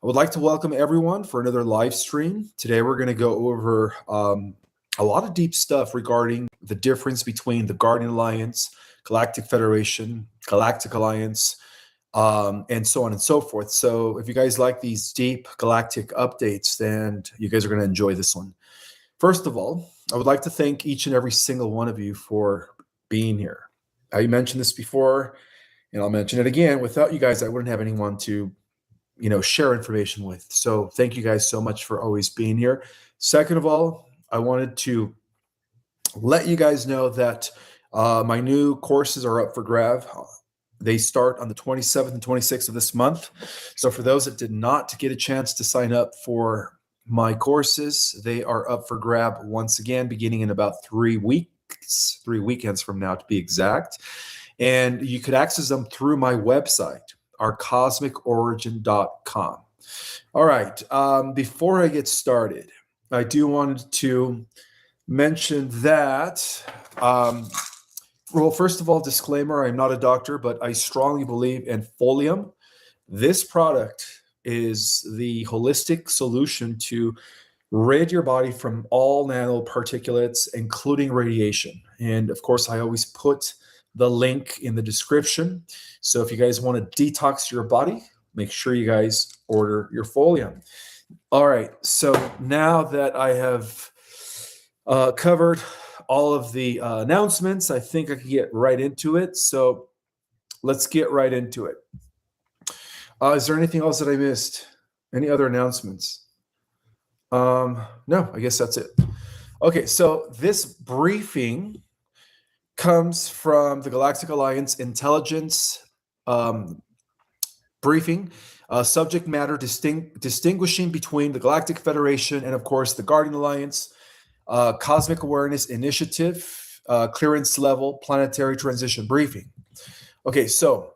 I would like to welcome everyone for another live stream. Today, we're going to go over a lot of deep stuff regarding the difference between the Guardian Alliance, Galactic Federation, Galactic Alliance, and so on and so forth. So, if you guys like these deep galactic updates, then you guys are going to enjoy this one. First of all, I would like to thank each and every single one of you for being here. I mentioned this before, and I'll mention it again. Without you guys, I wouldn't have anyone to share information with. So thank you guys so much for always being here. Second of all, I wanted to let you guys know that my new courses are up for grab. They start on the 27th and 26th of this month. So for those that did not get a chance to sign up for my courses, they are up for grab once again, beginning in about 3 weeks, 3 weekends from now to be exact. And you could access them through my website, ourcosmicorigin.com. All right. Before I get started, I do want to mention that, well, first of all, disclaimer, I'm not a doctor, but I strongly believe in Folium. This product is the holistic solution to rid your body from all nanoparticulates, including radiation. And of course, I always put the link in the description. So if you guys want to detox your body, make sure you guys order your Folium. All right. So now that I have covered all of the announcements, I think I can get right into it. So let's get right into it. Is there anything else that I missed? Any other announcements? No, I guess that's it. Okay. So this briefing comes from the Galactic Alliance Intelligence briefing, subject matter distinguishing between the Galactic Federation and, of course, the Guardian Alliance, Cosmic Awareness Initiative, clearance level, planetary transition briefing. Okay, so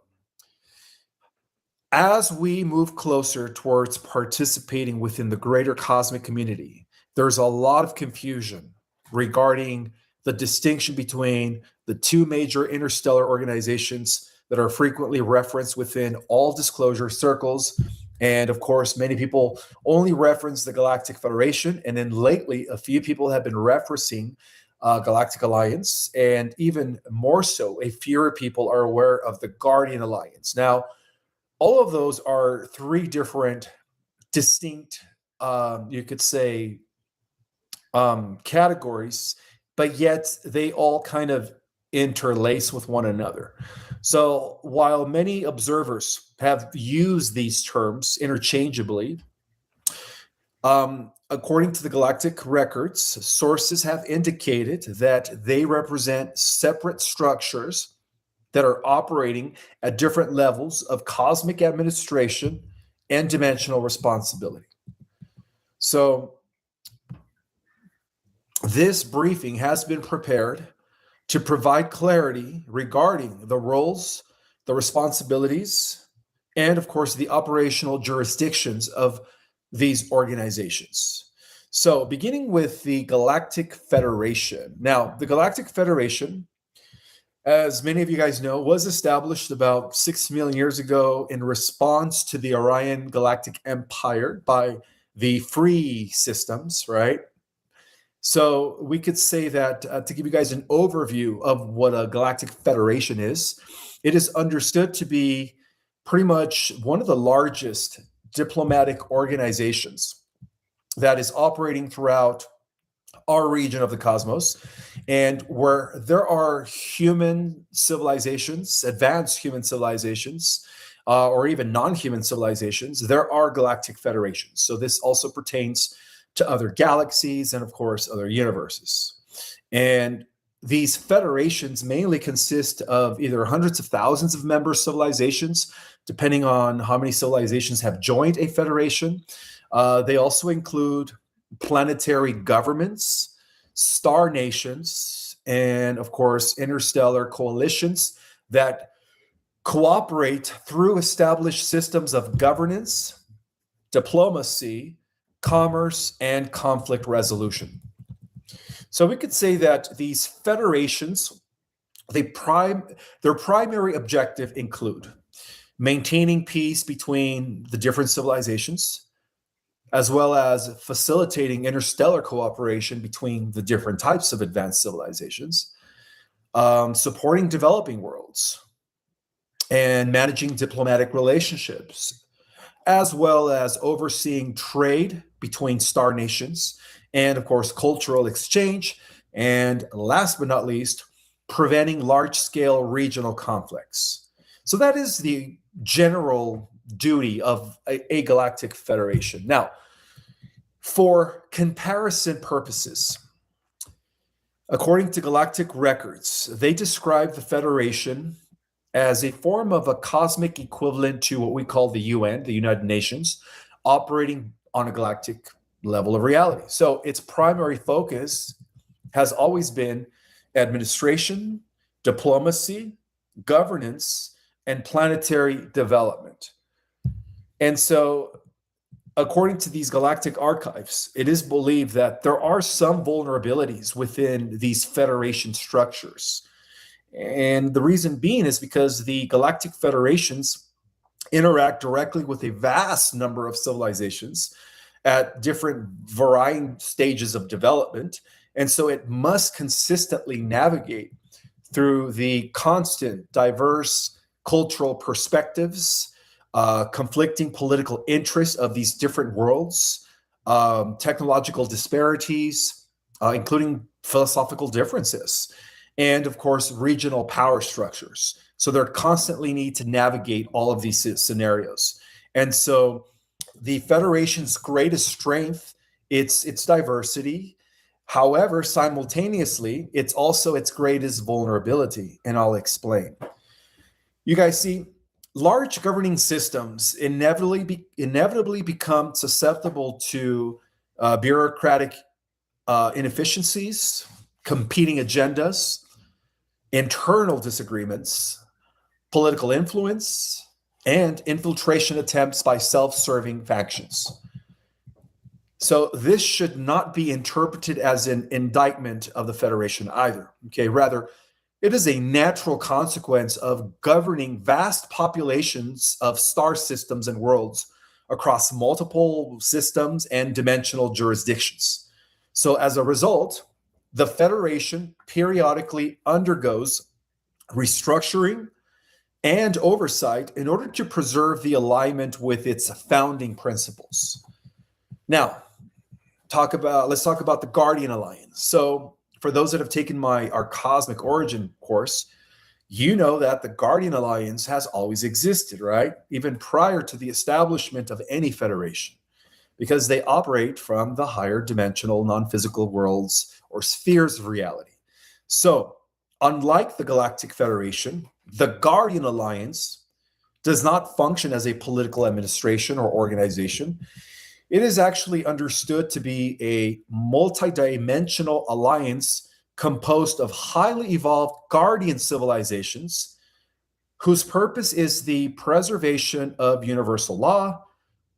as we move closer towards participating within the greater cosmic community, there's a lot of confusion regarding the distinction between the two major interstellar organizations that are frequently referenced within all disclosure circles. And of course, many people only reference the Galactic Federation. And then lately, a few people have been referencing Galactic Alliance. And even more so, a fewer people are aware of the Guardian Alliance. Now, all of those are three different distinct, you could say, categories, but yet they all kind of interlace with one another. So while many observers have used these terms interchangeably, according to the galactic records, sources have indicated that they represent separate structures that are operating at different levels of cosmic administration and dimensional responsibility. So this briefing has been prepared to provide clarity regarding the roles, the responsibilities, and of course, the operational jurisdictions of these organizations. So beginning with the Galactic Federation. Now, the Galactic Federation, as many of you guys know, was established about 6 million years ago in response to the Orion Galactic Empire by the free systems, right? So we could say that to give you guys an overview of what a Galactic Federation is, it is understood to be pretty much one of the largest diplomatic organizations that is operating throughout our region of the cosmos, and where there are human civilizations, advanced human civilizations, or even non-human civilizations, there are galactic federations. So this also pertains to other galaxies and, of course, other universes. And these federations mainly consist of either hundreds of thousands of member civilizations, depending on how many civilizations have joined a federation. They also include planetary governments, star nations, and, of course, interstellar coalitions that cooperate through established systems of governance, diplomacy, commerce, and conflict resolution. So we could say that these federations, their primary objective include maintaining peace between the different civilizations, as well as facilitating interstellar cooperation between the different types of advanced civilizations, supporting developing worlds, and managing diplomatic relationships, as well as overseeing trade between star nations, and of course, cultural exchange, and last but not least, preventing large-scale regional conflicts. So that is the general duty of a galactic federation. Now, for comparison purposes, according to galactic records, they describe the Federation as a form of a cosmic equivalent to what we call the UN, the United Nations, operating on a galactic level of reality. So its primary focus has always been administration, diplomacy, governance, and planetary development. And so, according to these galactic archives, it is believed that there are some vulnerabilities within these Federation structures. And the reason being is because the galactic federations interact directly with a vast number of civilizations at different varying stages of development. And so it must consistently navigate through the constant, diverse cultural perspectives, conflicting political interests of these different worlds, technological disparities, including philosophical differences, and of course, regional power structures. So they constantly need to navigate all of these scenarios. And so the Federation's greatest strength, it's diversity. However, simultaneously, it's also its greatest vulnerability, and I'll explain. You guys see, large governing systems inevitably become susceptible to bureaucratic inefficiencies, competing agendas, internal disagreements, political influence, and infiltration attempts by self-serving factions. So this should not be interpreted as an indictment of the Federation either. Okay, rather, it is a natural consequence of governing vast populations of star systems and worlds across multiple systems and dimensional jurisdictions. So as a result, the Federation periodically undergoes restructuring and oversight in order to preserve the alignment with its founding principles. Now, let's talk about the Guardian Alliance. So for those that have taken our Cosmic Origin course, you know that the Guardian Alliance has always existed, right? Even prior to the establishment of any federation, because they operate from the higher dimensional non-physical worlds or spheres of reality. So, unlike the Galactic Federation, the Guardian Alliance does not function as a political administration or organization. It is actually understood to be a multidimensional alliance composed of highly evolved guardian civilizations whose purpose is the preservation of universal law,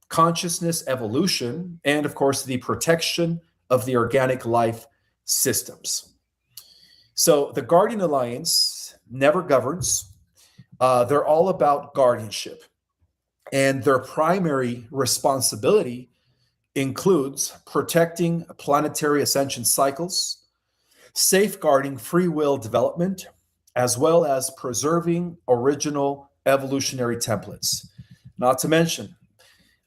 consciousness evolution, and of course, the protection of the organic life systems. So the Guardian Alliance never governs. They're all about guardianship. And their primary responsibility includes protecting planetary ascension cycles, safeguarding free will development, as well as preserving original evolutionary templates. Not to mention,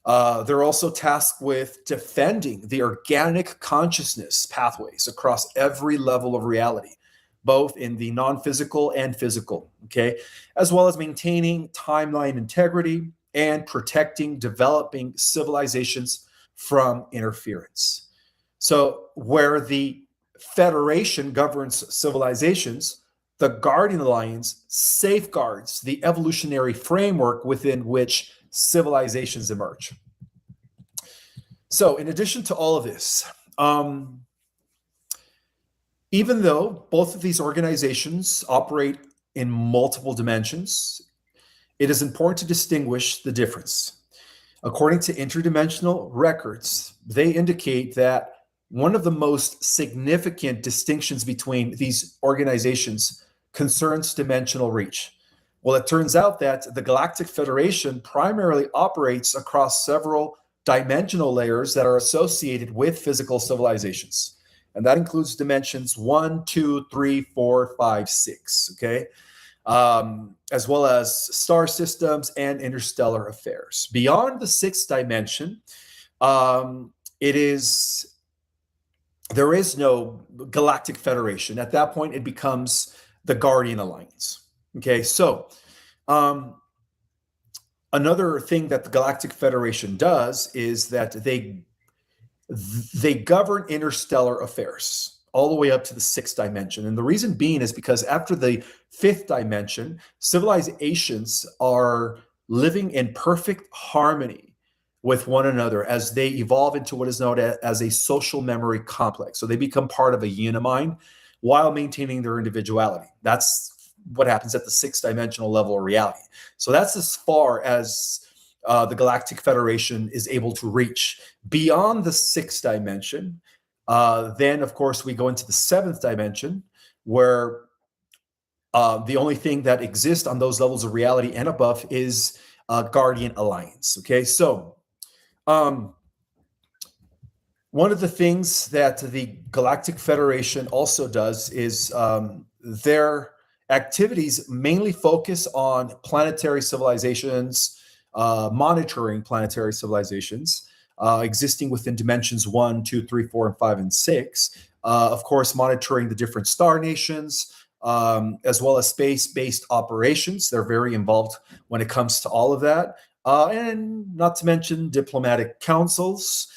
they're also tasked with defending the organic consciousness pathways across every level of reality, both in the non-physical and physical, okay, as well as maintaining timeline integrity and protecting developing civilizations from interference. So where the Federation governs civilizations, the Guardian Alliance safeguards the evolutionary framework within which civilizations emerge. So in addition to all of this, even though both of these organizations operate in multiple dimensions, it is important to distinguish the difference. According to interdimensional records, they indicate that one of the most significant distinctions between these organizations concerns dimensional reach. Well, it turns out that the Galactic Federation primarily operates across several dimensional layers that are associated with physical civilizations. And that includes dimensions 1, 2, 3, 4, 5, 6, okay? As well as star systems and interstellar affairs. Beyond the sixth dimension, there is no Galactic Federation. At that point, it becomes the Guardian Alliance. Okay, so another thing that the Galactic Federation does is that they govern interstellar affairs all the way up to the sixth dimension. And the reason being is because after the fifth dimension, civilizations are living in perfect harmony with one another as they evolve into what is known as a social memory complex. So they become part of a unimind while maintaining their individuality. That's what happens at the sixth dimensional level of reality. So that's as far as the Galactic Federation is able to reach. Beyond the sixth dimension, then, of course, we go into the seventh dimension, where the only thing that exists on those levels of reality and above is Guardian Alliance. Okay, so one of the things that the Galactic Federation also does is their activities mainly focus on planetary civilizations, monitoring planetary civilizations existing within dimensions 1, 2, 3, 4, and 5, and 6. Of course, monitoring the different star nations, as well as space-based operations. They're very involved when it comes to all of that. And not to mention diplomatic councils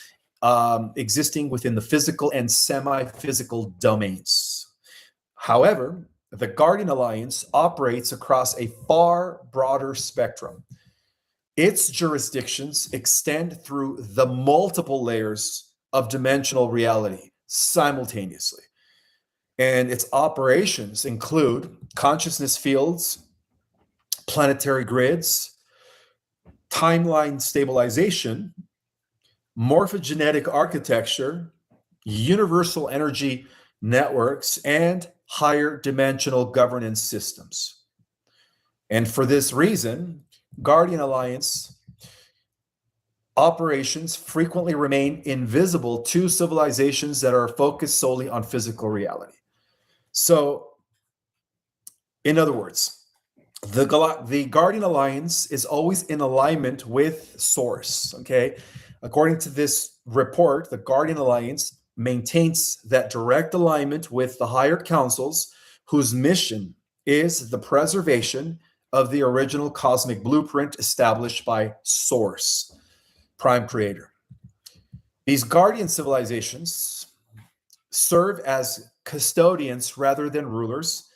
existing within the physical and semi-physical domains. However, the Guardian Alliance operates across a far broader spectrum. Its jurisdictions extend through the multiple layers of dimensional reality simultaneously. And its operations include consciousness fields, planetary grids, timeline stabilization, morphogenetic architecture, universal energy networks, and higher dimensional governance systems. And for this reason, Guardian Alliance operations frequently remain invisible to civilizations that are focused solely on physical reality. So, in other words, the Guardian Alliance is always in alignment with Source, okay? According to this report, the Guardian Alliance maintains that direct alignment with the higher councils, whose mission is the preservation of the original cosmic blueprint established by Source, Prime Creator. These Guardian civilizations serve as custodians rather than rulers.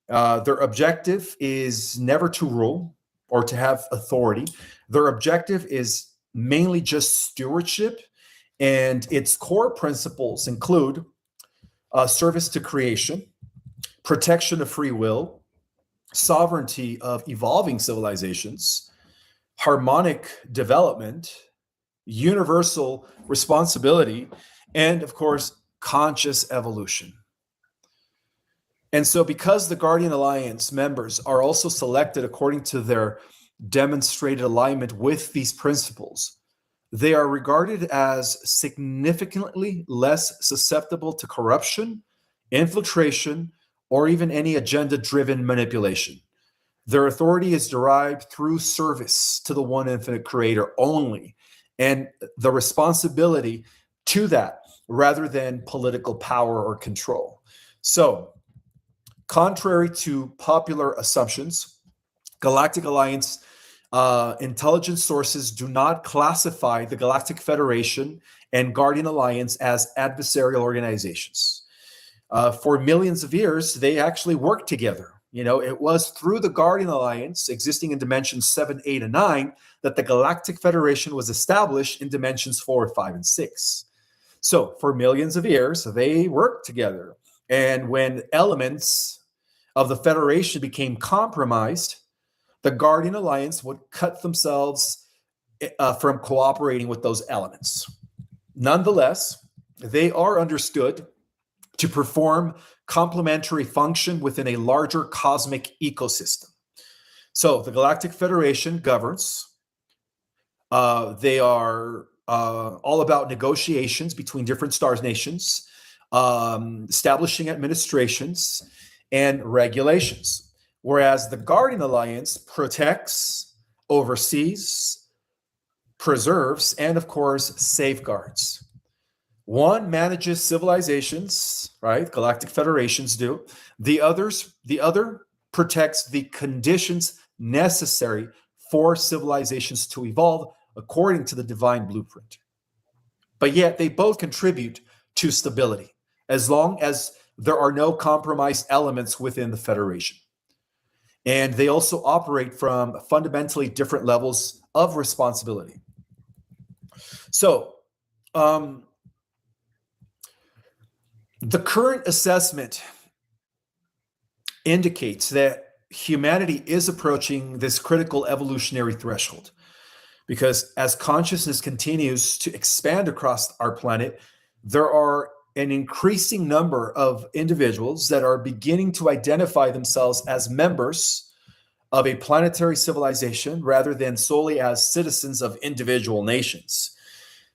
Their objective is never to rule or to have authority. Their objective is mainly just stewardship, and its core principles include service to creation, protection of free will, sovereignty of evolving civilizations, harmonic development, universal responsibility, and of course, conscious evolution. And so because the Guardian Alliance members are also selected according to their demonstrated alignment with these principles, they are regarded as significantly less susceptible to corruption, infiltration, or even any agenda-driven manipulation. Their authority is derived through service to the one infinite creator only, and the responsibility to that rather than political power or control. So, contrary to popular assumptions, Galactic Alliance intelligence sources do not classify the Galactic Federation and Guardian Alliance as adversarial organizations. For millions of years, they actually worked together. You know, it was through the Guardian Alliance existing in dimensions 7, 8, and 9 that the Galactic Federation was established in dimensions 4, 5, and 6. So for millions of years, they worked together. And when elements of the Federation became compromised, the Guardian Alliance would cut themselves from cooperating with those elements. Nonetheless, they are understood to perform complementary function within a larger cosmic ecosystem. So the Galactic Federation governs. They are all about negotiations between different stars nations, establishing administrations and regulations. Whereas the Guardian Alliance protects, oversees, preserves, and of course, safeguards. One manages civilizations, right? Galactic federations do. The other protects the conditions necessary for civilizations to evolve according to the divine blueprint. But yet they both contribute to stability as long as there are no compromised elements within the federation. And they also operate from fundamentally different levels of responsibility. So, the current assessment indicates that humanity is approaching this critical evolutionary threshold because as consciousness continues to expand across our planet, there are an increasing number of individuals that are beginning to identify themselves as members of a planetary civilization rather than solely as citizens of individual nations.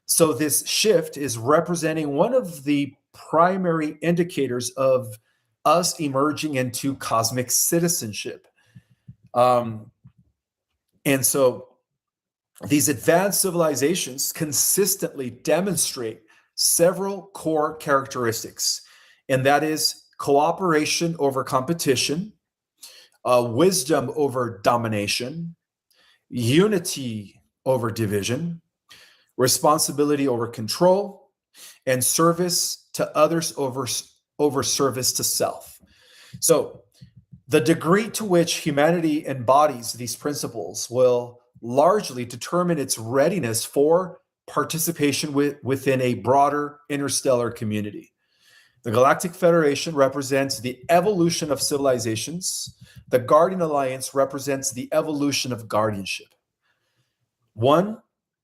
So this shift is representing one of the primary indicators of us emerging into cosmic citizenship. And so these advanced civilizations consistently demonstrate several core characteristics, and that is cooperation over competition, wisdom over domination, unity over division, responsibility over control, and service to others over service to self. So the degree to which humanity embodies these principles will largely determine its readiness for participation within a broader interstellar community. The Galactic Federation represents the evolution of civilizations. The Guardian Alliance represents the evolution of guardianship. One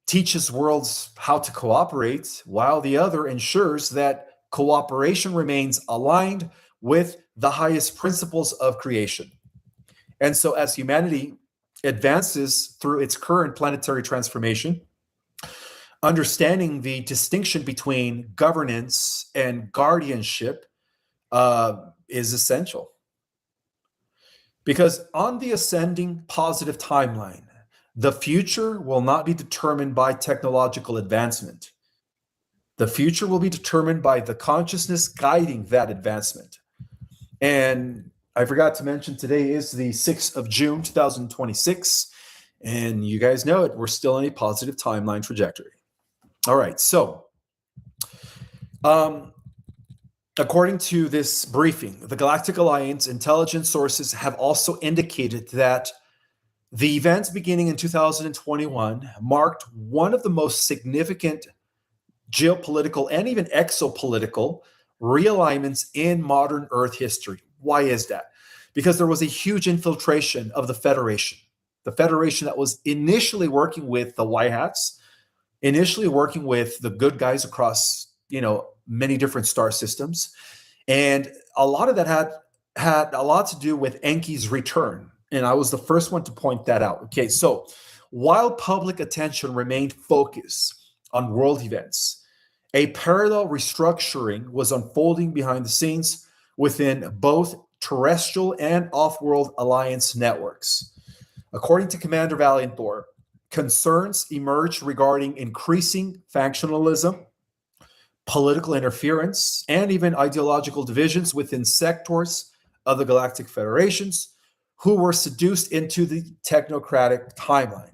teaches worlds how to cooperate, while the other ensures that cooperation remains aligned with the highest principles of creation. And so as humanity advances through its current planetary transformation, understanding the distinction between governance and guardianship is essential. Because on the ascending positive timeline, the future will not be determined by technological advancement. The future will be determined by the consciousness guiding that advancement. And I forgot to mention today is the 6th of June, 2026. And you guys know it, we're still in a positive timeline trajectory. All right, so according to this briefing, the Galactic Alliance intelligence sources have also indicated that the events beginning in 2021 marked one of the most significant geopolitical and even exopolitical realignments in modern Earth history. Why is that? Because there was a huge infiltration of the Federation that was initially working with the White Hats, initially working with the good guys across, many different star systems. And a lot of that had a lot to do with Enki's return. And I was the first one to point that out. Okay, so while public attention remained focused on world events, a parallel restructuring was unfolding behind the scenes within both terrestrial and off-world alliance networks. According to Commander Valiant Thor, concerns emerged regarding increasing factionalism, political interference, and even ideological divisions within sectors of the Galactic Federations who were seduced into the technocratic timeline.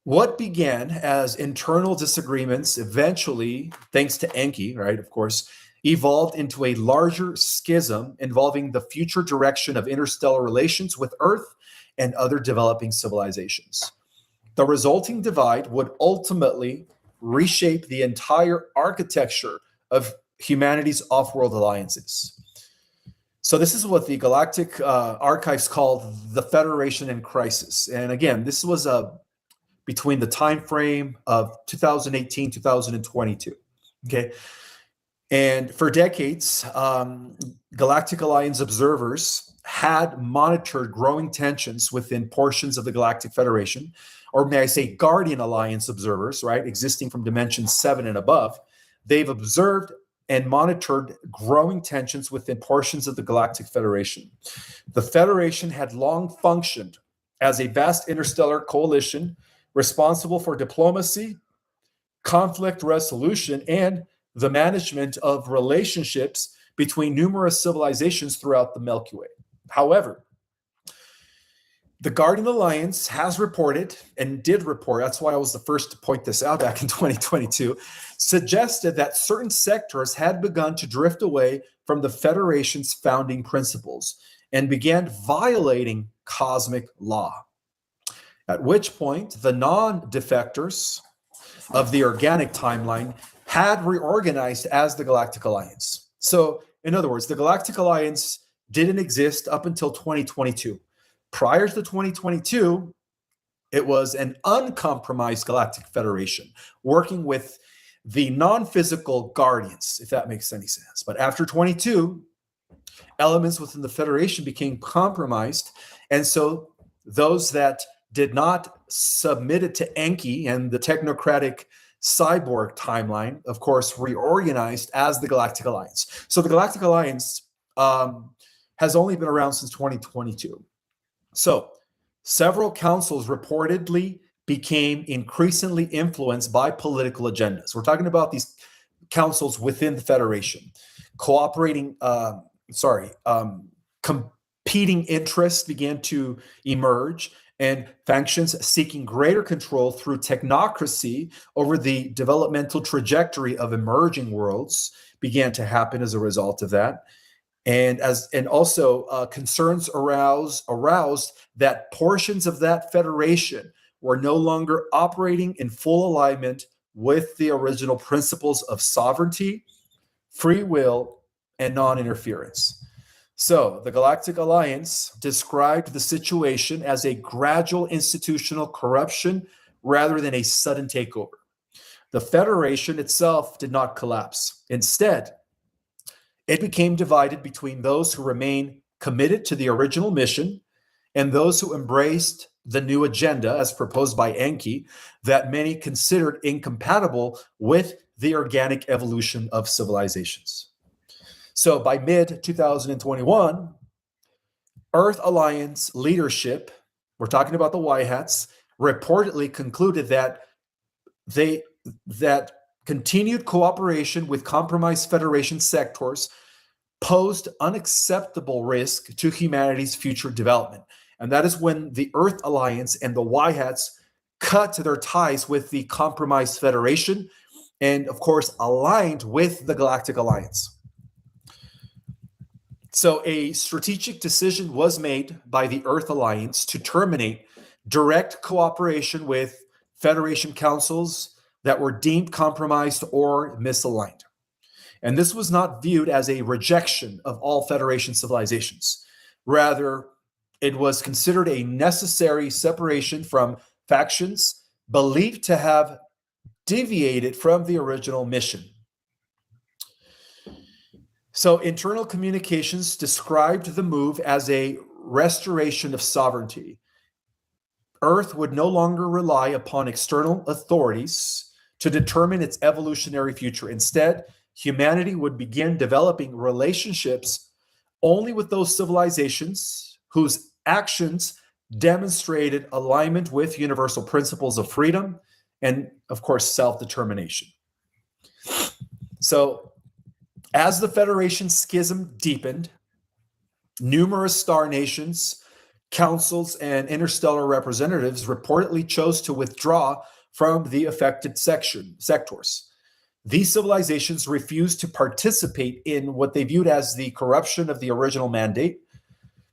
What began as internal disagreements eventually, thanks to Enki, right, of course, evolved into a larger schism involving the future direction of interstellar relations with Earth and other developing civilizations. The resulting divide would ultimately reshape the entire architecture of humanity's off-world alliances. So this is what the Galactic Archives called the Federation in Crisis. And again, this was between the time frame of 2018, 2022. Okay. And for decades, Galactic Alliance observers had monitored growing tensions within portions of the Galactic Federation, or may I say Guardian Alliance observers, right, existing from dimension 7 and above. They've observed and monitored growing tensions within portions of the Galactic Federation. The Federation had long functioned as a vast interstellar coalition responsible for diplomacy, conflict resolution, and the management of relationships between numerous civilizations throughout the Milky Way. However, the Guardian Alliance has reported, and did report, that's why I was the first to point this out back in 2022, suggested that certain sectors had begun to drift away from the Federation's founding principles and began violating cosmic law. At which point, the non-defectors of the organic timeline had reorganized as the Galactic Alliance. So, in other words, the Galactic Alliance didn't exist up until 2022. Prior to 2022, it was an uncompromised Galactic Federation working with the non-physical Guardians, if that makes any sense. But after 22, elements within the Federation became compromised. And so those that did not submit it to Enki and the technocratic cyborg timeline, of course, reorganized as the Galactic Alliance. So the Galactic Alliance has only been around since 2022. So several councils reportedly became increasingly influenced by political agendas. We're talking about these councils within the Federation, competing interests began to emerge, and factions seeking greater control through technocracy over the developmental trajectory of emerging worlds began to happen as a result of that. And also concerns aroused that portions of that federation were no longer operating in full alignment with the original principles of sovereignty, free will, and non-interference. So the Galactic Alliance described the situation as a gradual institutional corruption rather than a sudden takeover. The Federation itself did not collapse. Instead, it became divided between those who remain committed to the original mission and those who embraced the new agenda as proposed by Enki that many considered incompatible with the organic evolution of civilizations. So by mid-2021, Earth Alliance leadership, we're talking about the White Hats, reportedly concluded that continued cooperation with compromised Federation sectors posed unacceptable risk to humanity's future development. And that is when the Earth Alliance and the White Hats cut their ties with the compromised Federation and, of course, aligned with the Galactic Alliance. So a strategic decision was made by the Earth Alliance to terminate direct cooperation with Federation councils that were deemed compromised or misaligned. And this was not viewed as a rejection of all Federation civilizations. Rather, it was considered a necessary separation from factions believed to have deviated from the original mission. So internal communications described the move as a restoration of sovereignty. Earth would no longer rely upon external authorities to determine its evolutionary future. Instead, humanity would begin developing relationships only with those civilizations whose actions demonstrated alignment with universal principles of freedom and, of course, self-determination. So, as the Federation schism deepened, numerous star nations, councils, and interstellar representatives reportedly chose to withdraw from the affected sectors. These civilizations refused to participate in what they viewed as the corruption of the original mandate.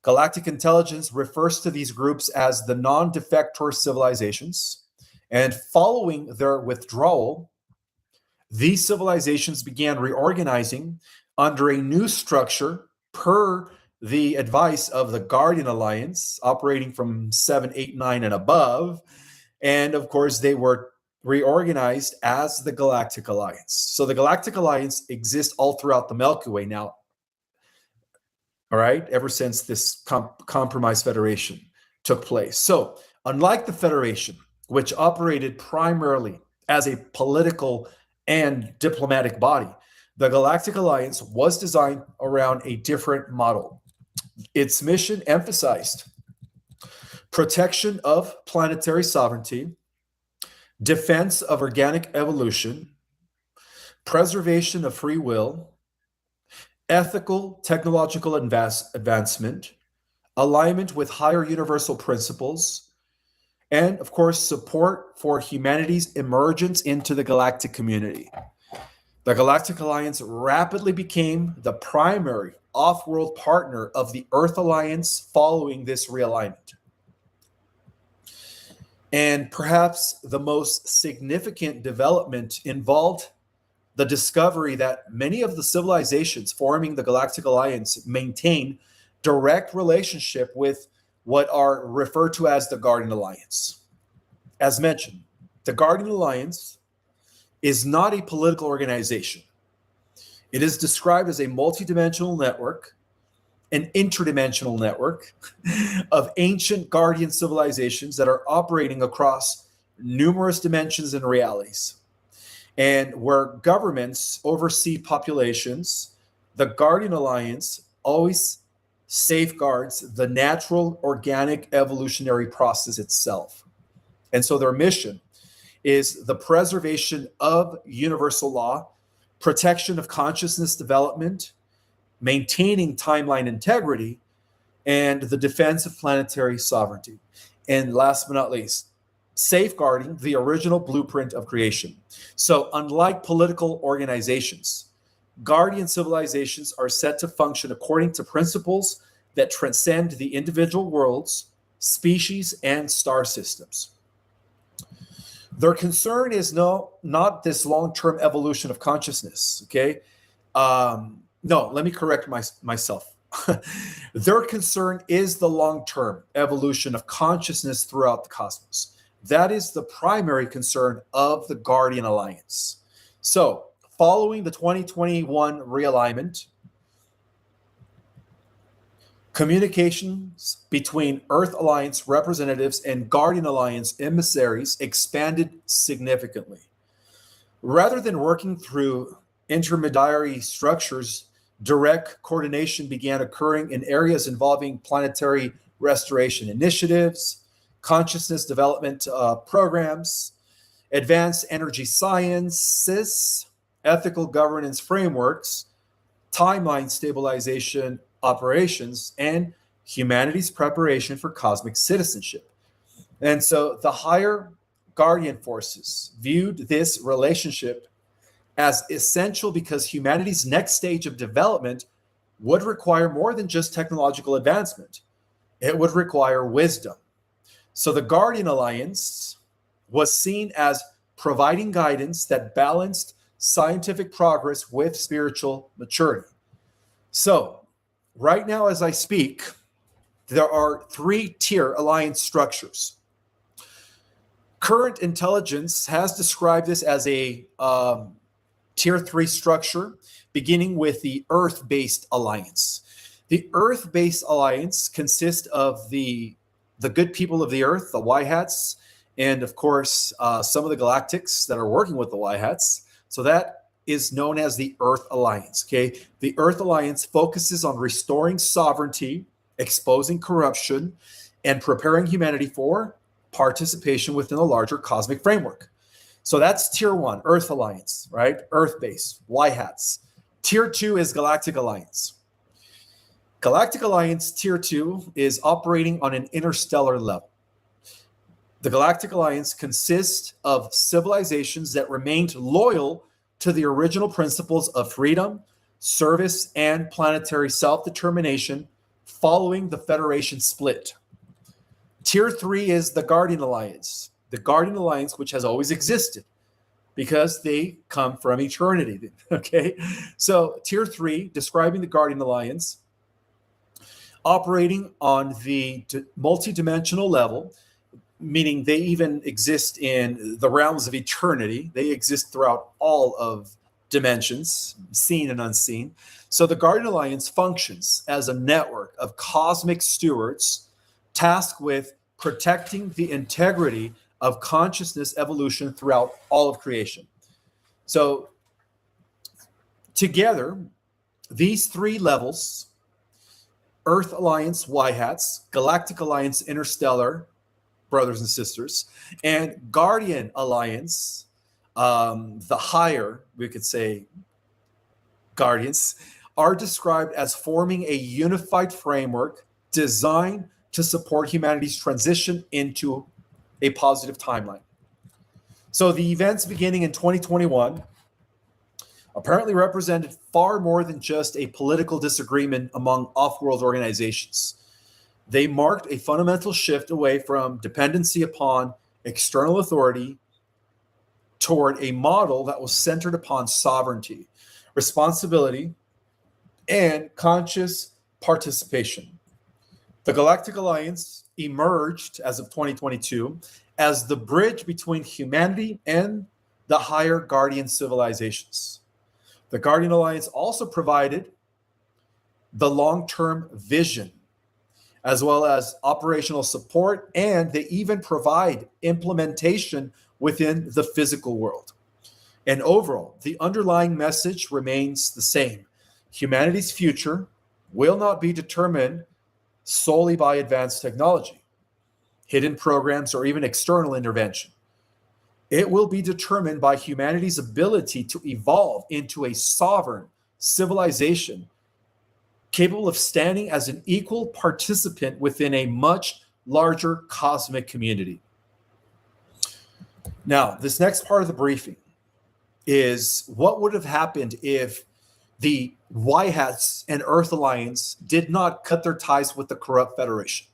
Galactic intelligence refers to these groups as the non-defector civilizations. And following their withdrawal, these civilizations began reorganizing under a new structure per the advice of the Guardian Alliance, operating from 7, 8, 9, and above. And of course, they were reorganized as the Galactic Alliance. So the Galactic Alliance exists all throughout the Milky Way now, all right, ever since this compromised federation took place. So unlike the Federation, which operated primarily as a political and diplomatic body, the Galactic Alliance was designed around a different model. Its mission emphasized protection of planetary sovereignty, defense of organic evolution, preservation of free will, ethical technological advancement, alignment with higher universal principles, and of course, support for humanity's emergence into the galactic community. The Galactic Alliance rapidly became the primary off-world partner of the Earth Alliance following this realignment. And perhaps the most significant development involved the discovery that many of the civilizations forming the Galactic Alliance maintain direct relationship with what are referred to as the Guardian Alliance. As mentioned, the Guardian Alliance is not a political organization. It is described as a multidimensional network, an interdimensional network of ancient guardian civilizations that are operating across numerous dimensions and realities. And where governments oversee populations, the Guardian Alliance always safeguards the natural organic evolutionary process itself. And so their mission is the preservation of universal law, protection of consciousness development, maintaining timeline integrity, and the defense of planetary sovereignty. And last but not least, safeguarding the original blueprint of creation. So unlike political organizations, guardian civilizations are set to function according to principles that transcend the individual worlds, species, and star systems. Their concern is not this long-term evolution of consciousness, okay? No, let me correct myself. Their concern is the long-term evolution of consciousness throughout the cosmos. That is the primary concern of the Guardian Alliance. So, following the 2021 realignment, communications between Earth Alliance representatives and Guardian Alliance emissaries expanded significantly. Rather than working through intermediary structures, direct coordination began occurring in areas involving planetary restoration initiatives, consciousness development programs, advanced energy sciences, ethical governance frameworks, timeline stabilization operations, and humanity's preparation for cosmic citizenship. And so the higher guardian forces viewed this relationship as essential because humanity's next stage of development would require more than just technological advancement. It would require wisdom. So the Guardian Alliance was seen as providing guidance that balanced scientific progress with spiritual maturity. So right now, as I speak, there are 3-tier alliance structures. Current intelligence has described this as a tier 3 structure, beginning with the Earth-based alliance. The Earth-based alliance consists of the good people of the Earth, the Y hats, and of course, some of the galactics that are working with the Y hats. So that is known as the Earth Alliance, okay? The Earth Alliance focuses on restoring sovereignty, exposing corruption, and preparing humanity for participation within a larger cosmic framework. So that's tier 1, Earth Alliance, right? Earth-based, Y hats. Tier 2 is Galactic Alliance. Galactic Alliance tier 2 is operating on an interstellar level. The Galactic Alliance consists of civilizations that remained loyal to the original principles of freedom, service, and planetary self-determination following the Federation split. Tier 3 is the Guardian Alliance. The Guardian Alliance, which has always existed because they come from eternity, okay? So tier 3, describing the Guardian Alliance, operating on the multidimensional level, meaning they even exist in the realms of eternity. They exist throughout all of dimensions, seen and unseen. So the Guardian Alliance functions as a network of cosmic stewards tasked with protecting the integrity of consciousness evolution throughout all of creation. So together, these three levels, Earth Alliance Y hats, Galactic Alliance Interstellar brothers and sisters, and Guardian Alliance, the higher, we could say, Guardians, are described as forming a unified framework designed to support humanity's transition into a positive timeline. So the events beginning in 2021 apparently represented far more than just a political disagreement among off-world organizations. They marked a fundamental shift away from dependency upon external authority toward a model that was centered upon sovereignty, responsibility, and conscious participation. The Galactic Alliance emerged as of 2022 as the bridge between humanity and the higher Guardian civilizations. The Guardian Alliance also provided the long-term vision, as well as operational support, and they even provide implementation within the physical world. And overall, the underlying message remains the same. Humanity's future will not be determined solely by advanced technology, hidden programs, or even external intervention. It will be determined by humanity's ability to evolve into a sovereign civilization capable of standing as an equal participant within a much larger cosmic community. Now, this next part of the briefing is what would have happened if the Y Hats and Earth Alliance did not cut their ties with the corrupt Federation.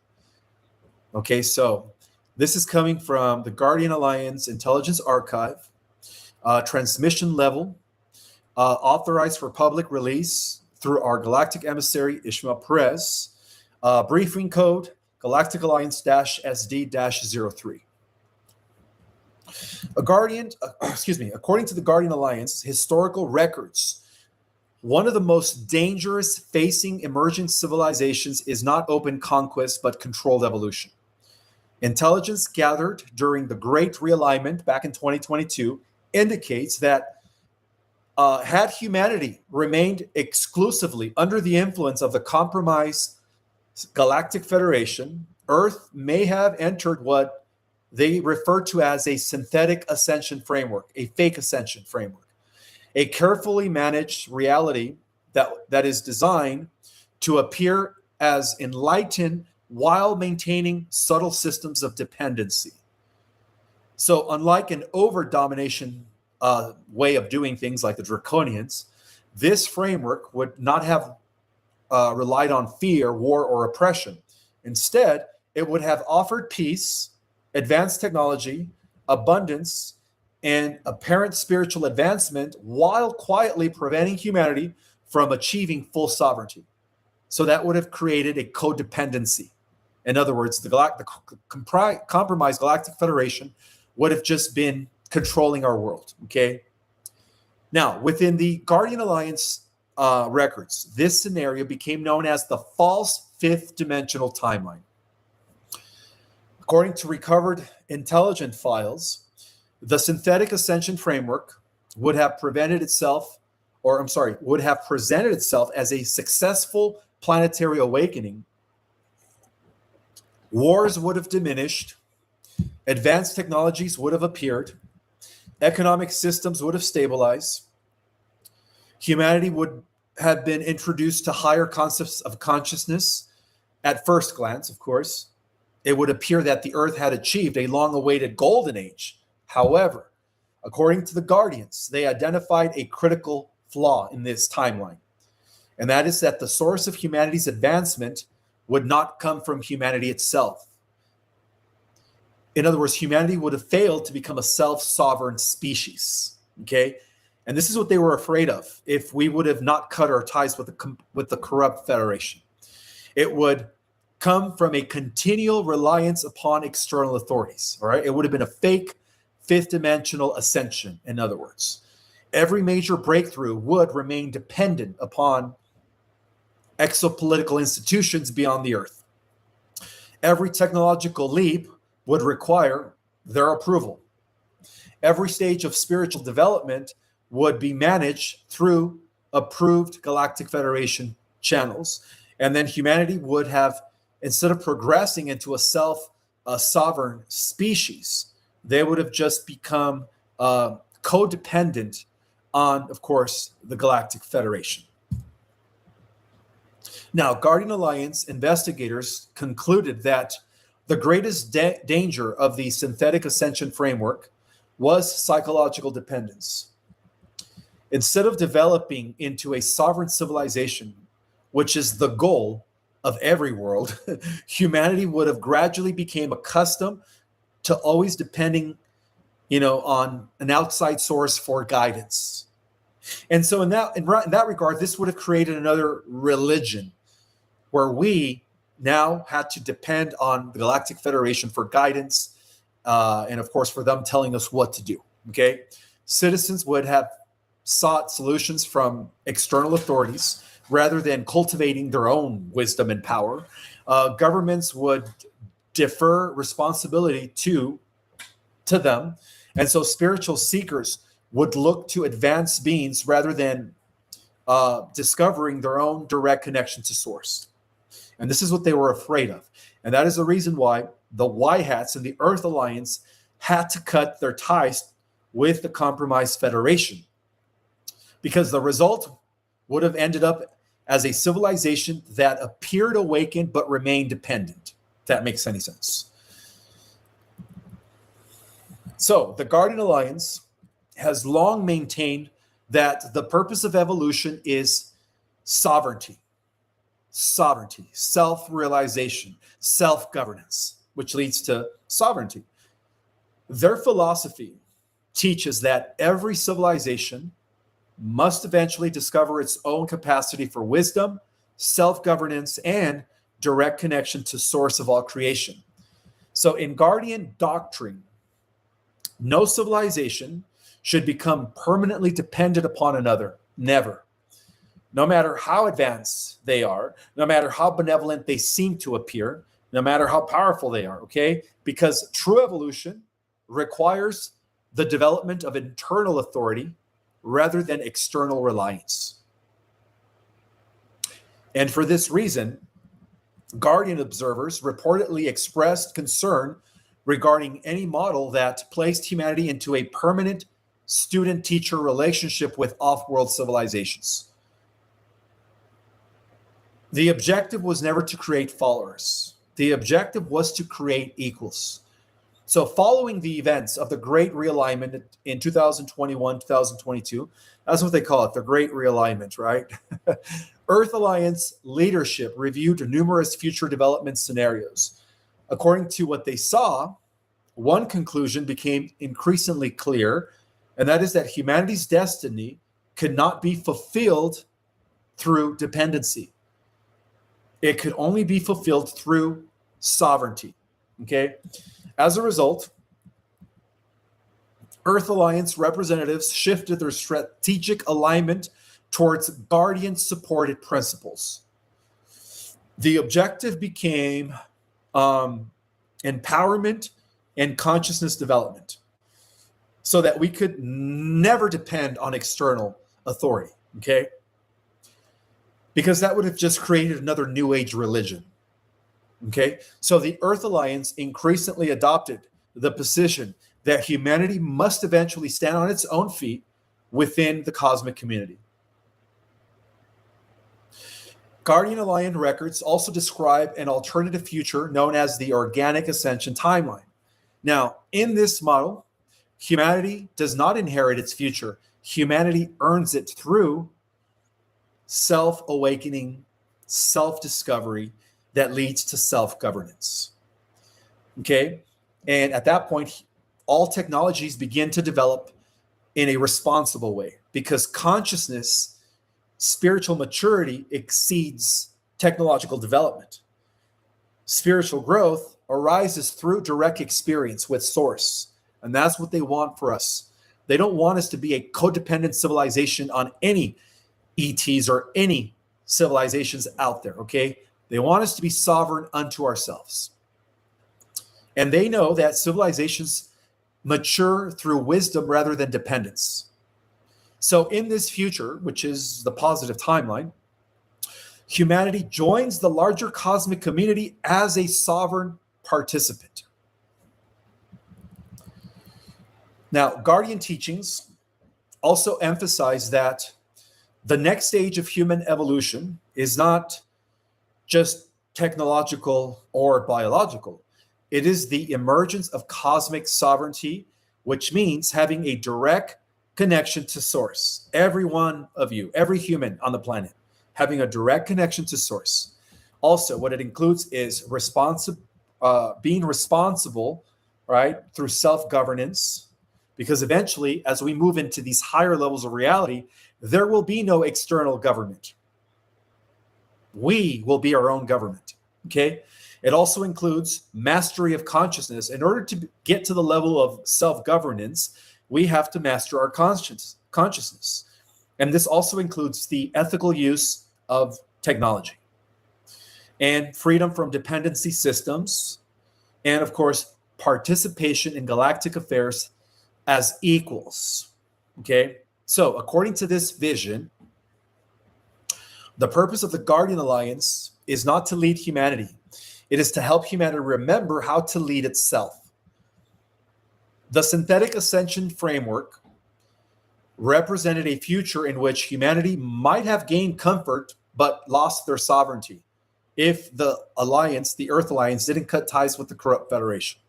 Okay, so this is coming from the Guardian Alliance Intelligence Archive, transmission level, authorized for public release through our galactic emissary, Ismael Perez, briefing code, Galactic Alliance-SD-03. According to the Guardian Alliance historical records, one of the most dangerous facing emerging civilizations is not open conquest, but controlled evolution. Intelligence gathered during the Great Realignment back in 2022 indicates that had humanity remained exclusively under the influence of the compromised Galactic Federation, Earth may have entered what they refer to as a synthetic ascension framework, a fake ascension framework, a carefully managed reality that is designed to appear as enlightened while maintaining subtle systems of dependency. So unlike an over-domination way of doing things like the Draconians, this framework would not have relied on fear, war, or oppression. Instead, it would have offered peace, advanced technology, abundance, and apparent spiritual advancement while quietly preventing humanity from achieving full sovereignty. So that would have created a codependency. In other words, the compromised Galactic Federation would have just been controlling our world, okay? Now, within the Guardian Alliance records, this scenario became known as the false fifth dimensional timeline. According to recovered intelligent files, the synthetic ascension framework would have presented itself as a successful planetary awakening. Wars would have diminished, advanced technologies would have appeared, economic systems would have stabilized, humanity would have been introduced to higher concepts of consciousness. At first glance, of course, it would appear that the Earth had achieved a long-awaited golden age. However, according to the Guardians, they identified a critical flaw in this timeline, and that is that the source of humanity's advancement would not come from humanity itself. In other words, humanity would have failed to become a self-sovereign species, okay? And this is what they were afraid of if we would have not cut our ties with the corrupt Federation. It would come from a continual reliance upon external authorities. All right. It would have been a fake fifth dimensional ascension, in other words. Every major breakthrough would remain dependent upon exopolitical institutions beyond the earth. Every technological leap would require their approval. Every stage of spiritual development would be managed through approved Galactic Federation channels. And then humanity would have, instead of progressing into a sovereign species, they would have just become codependent on, of course, the Galactic Federation. Now, Guardian Alliance investigators concluded that the greatest danger of the synthetic ascension framework was psychological dependence. Instead of developing into a sovereign civilization, which is the goal of every world, humanity would have gradually become accustomed to always depending, on an outside source for guidance. And so in that regard, this would have created another religion where we now had to depend on the Galactic Federation for guidance, and of course for them telling us what to do. Okay, citizens would have sought solutions from external authorities rather than cultivating their own wisdom and power. Governments would defer responsibility to them, and so spiritual seekers would look to advanced beings rather than discovering their own direct connection to source. And this is what they were afraid of. And that is the reason why the White Hats and the Earth Alliance had to cut their ties with the compromised Federation, because the result would have ended up as a civilization that appeared awakened but remained dependent, if that makes any sense. So the Guardian Alliance has long maintained that the purpose of evolution is sovereignty, self-realization, self-governance, which leads to sovereignty. Their philosophy teaches that every civilization must eventually discover its own capacity for wisdom, self-governance, and direct connection to source of all creation. So in Guardian doctrine, no civilization should become permanently dependent upon another. Never. No matter how advanced they are, no matter how benevolent they seem to appear, no matter how powerful they are, okay? Because true evolution requires the development of internal authority rather than external reliance. And for this reason, Guardian observers reportedly expressed concern regarding any model that placed humanity into a permanent student-teacher relationship with off-world civilizations. The objective was never to create followers. The objective was to create equals. So following the events of the Great Realignment in 2021, 2022, that's what they call it, the Great Realignment, right? Earth Alliance leadership reviewed numerous future development scenarios. According to what they saw, one conclusion became increasingly clear, and that is that humanity's destiny could not be fulfilled through dependency. It could only be fulfilled through sovereignty, okay? As a result, Earth Alliance representatives shifted their strategic alignment towards Guardian-supported principles. The objective became empowerment and consciousness development so that we could never depend on external authority, okay? Because that would have just created another New Age religion. Okay, so the Earth Alliance increasingly adopted the position that humanity must eventually stand on its own feet within the cosmic community. Guardian Alliance records also describe an alternative future known as the Organic Ascension Timeline. Now, in this model, humanity does not inherit its future. Humanity earns it through self-awakening, self-discovery, that leads to self-governance. Okay? And at that point, all technologies begin to develop in a responsible way because consciousness, spiritual maturity exceeds technological development. Spiritual growth arises through direct experience with Source. And that's what they want for us. They don't want us to be a codependent civilization on any ETs or any civilizations out there, okay? They want us to be sovereign unto ourselves. And they know that civilizations mature through wisdom rather than dependence. So in this future, which is the positive timeline, humanity joins the larger cosmic community as a sovereign participant. Now, Guardian teachings also emphasize that the next stage of human evolution is not just technological or biological. It is the emergence of cosmic sovereignty, which means having a direct connection to Source. Every one of you, every human on the planet, having a direct connection to Source. Also, what it includes is being responsible, right, through self-governance, because eventually, as we move into these higher levels of reality, there will be no external government. We will be our own government, okay? It also includes mastery of consciousness. In order to get to the level of self-governance, we have to master our consciousness. And this also includes the ethical use of technology and freedom from dependency systems, and of course, participation in galactic affairs as equals, okay? So according to this vision, the purpose of the Guardian Alliance is not to lead humanity. It is to help humanity remember how to lead itself. The synthetic ascension framework represented a future in which humanity might have gained comfort but lost their sovereignty if the alliance, the Earth Alliance, didn't cut ties with the corrupt Federation.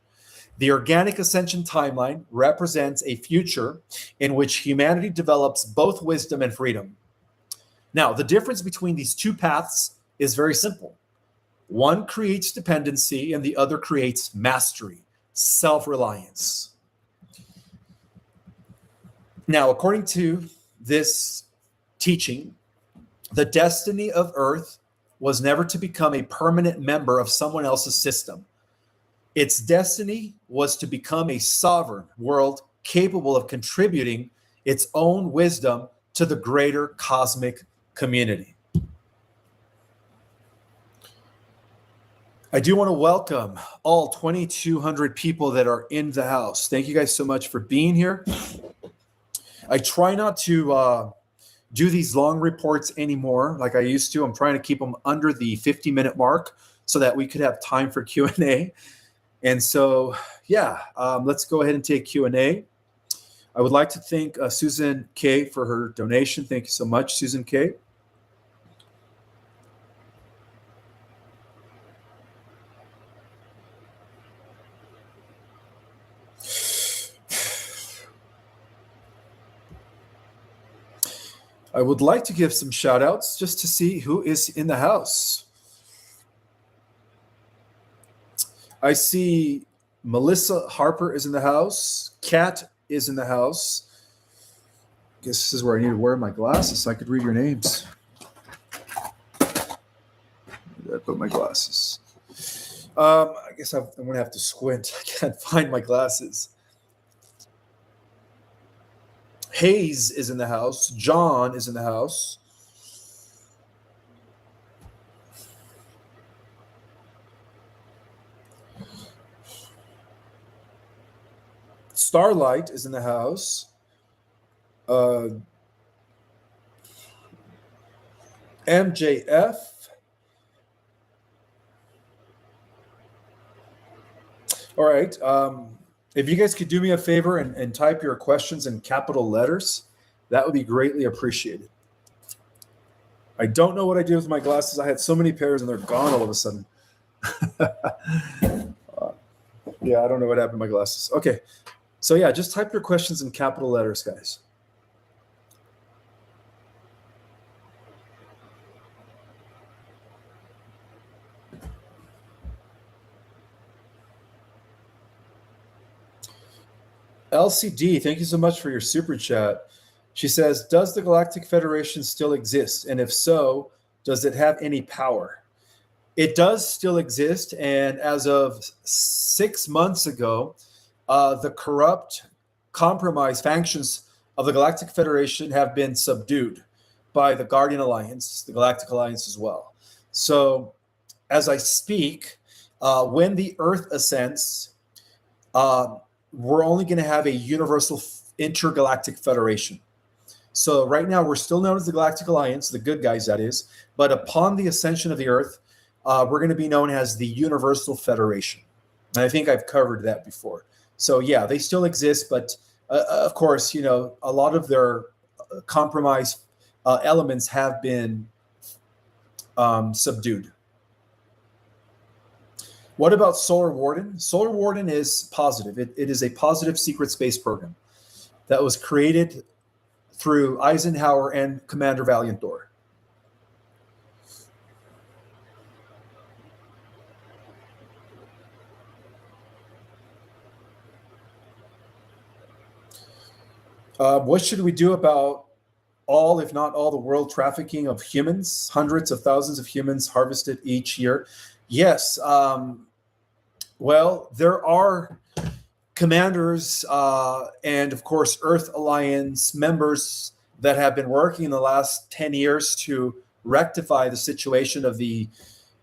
The organic ascension timeline represents a future in which humanity develops both wisdom and freedom. Now, the difference between these two paths is very simple. One creates dependency and the other creates mastery, self-reliance. Now, according to this teaching, the destiny of Earth was never to become a permanent member of someone else's system. Its destiny was to become a sovereign world capable of contributing its own wisdom to the greater cosmic community. I do want to welcome all 2,200 people that are in the house. Thank you guys so much for being here. I try not to do these long reports anymore like I used to. I'm trying to keep them under the 50-minute mark so that we could have time for Q&A. And so, yeah, let's go ahead and take Q&A. I would like to thank Susan K. for her donation. Thank you so much, Susan K. I would like to give some shout outs just to see who is in the house. I see Melissa Harper is in the house. Kat is in the house. I guess this is where I need to wear my glasses so I could read your names. I put my glasses. I guess I'm going to have to squint. I can't find my glasses. Hayes is in the house. John is in the house. Starlight is in the house. MJF. All right. If you guys could do me a favor and type your questions in capital letters, that would be greatly appreciated. I don't know what I did with my glasses. I had so many pairs and they're gone all of a sudden. Yeah, I don't know what happened to my glasses. Okay. So yeah, just type your questions in capital letters, guys. LCD, thank you so much for your super chat. She says, does the Galactic Federation still exist? And if so, does it have any power? It does still exist, and as of 6 months ago, the corrupt, compromised factions of the Galactic Federation have been subdued by the Guardian Alliance, the Galactic Alliance as well. So, as I speak, when the Earth ascends, uh, we're only going to have a universal intergalactic federation. So right now we're still known as the Galactic Alliance, the good guys, that is. But upon the ascension of the Earth, we're going to be known as the Universal Federation. And I think I've covered that before. So yeah, they still exist, but of course, you know, a lot of their compromised elements have been subdued. What about Solar Warden? Solar Warden is positive. It is a positive secret space program that was created through Eisenhower and Commander Valiant Thor. What should we do about all, if not all, the world trafficking of humans? Hundreds of thousands of humans harvested each year. Yes. Well, there are commanders and, of course, Earth Alliance members that have been working in the last 10 years to rectify the situation of the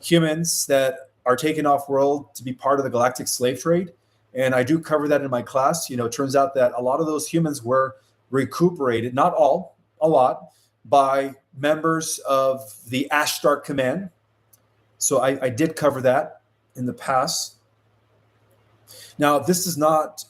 humans that are taken off world to be part of the galactic slave trade. And I do cover that in my class. You know, it turns out that a lot of those humans were recuperated, not all, a lot, by members of the Ashtar Command. So I did cover that in the past. Now, this does not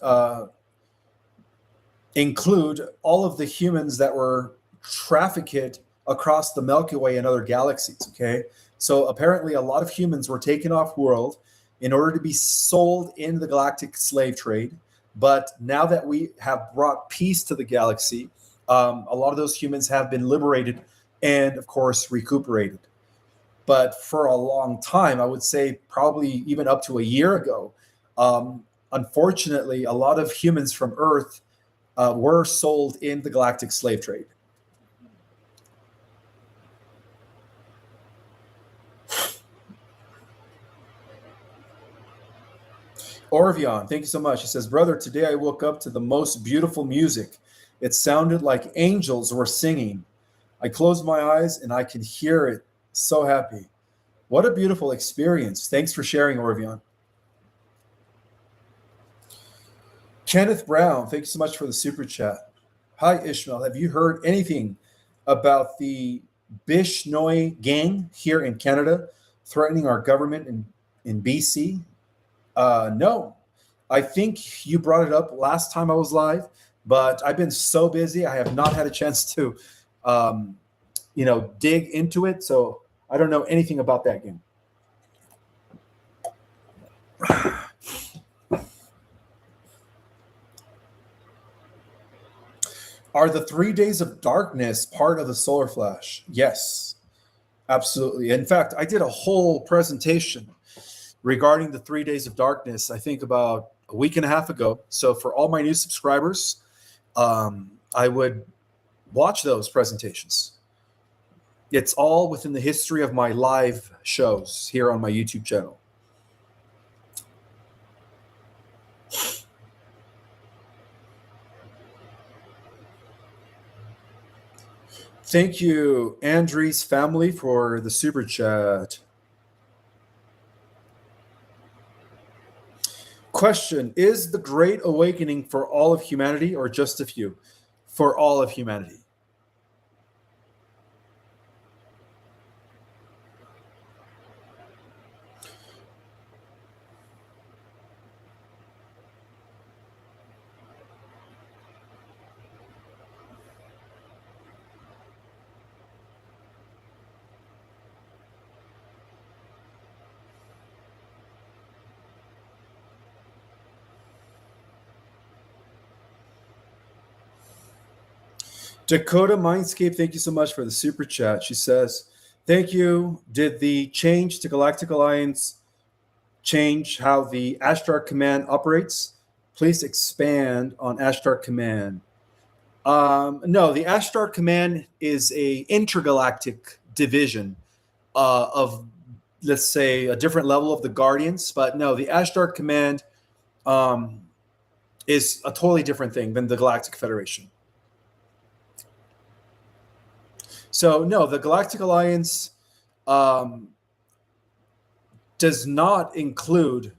include all of the humans that were trafficked across the Milky Way and other galaxies, okay? So apparently a lot of humans were taken off world in order to be sold in the galactic slave trade. But now that we have brought peace to the galaxy, a lot of those humans have been liberated and, of course, recuperated. But for a long time, I would say probably even up to a year ago, unfortunately, a lot of humans from Earth were sold in the galactic slave trade. Orvion, thank you so much. He says, brother, today I woke up to the most beautiful music. It sounded like angels were singing. I closed my eyes and I could hear it. So happy. What a beautiful experience. Thanks for sharing, Orvion. Kenneth Brown, thank you so much for the super chat. Hi, Ishmael. Have you heard anything about the Bishnoi gang here in Canada threatening our government in BC? No. I think you brought it up last time I was live, but I've been so busy. I have not had a chance to, dig into it. So I don't know anything about that game. Are the 3 days of darkness part of the solar flash? Yes, absolutely. In fact, I did a whole presentation regarding the 3 days of darkness, I think about a week and a half ago. So for all my new subscribers, I would watch those presentations. It's all within the history of my live shows here on my YouTube channel. Thank you, Andre's family, for the super chat. Question, is the Great Awakening for all of humanity or just a few? For all of humanity. Dakota Mindscape, thank you so much for the super chat. She says, thank you. Did the change to Galactic Alliance change how the Ashtar Command operates? Please expand on Ashtar Command. No, the Ashtar Command is a intergalactic division of let's say, a different level of the Guardians. But no, the Ashdart Command um, is a totally different thing than the Galactic Federation. So no, the Galactic Alliance um, does not include.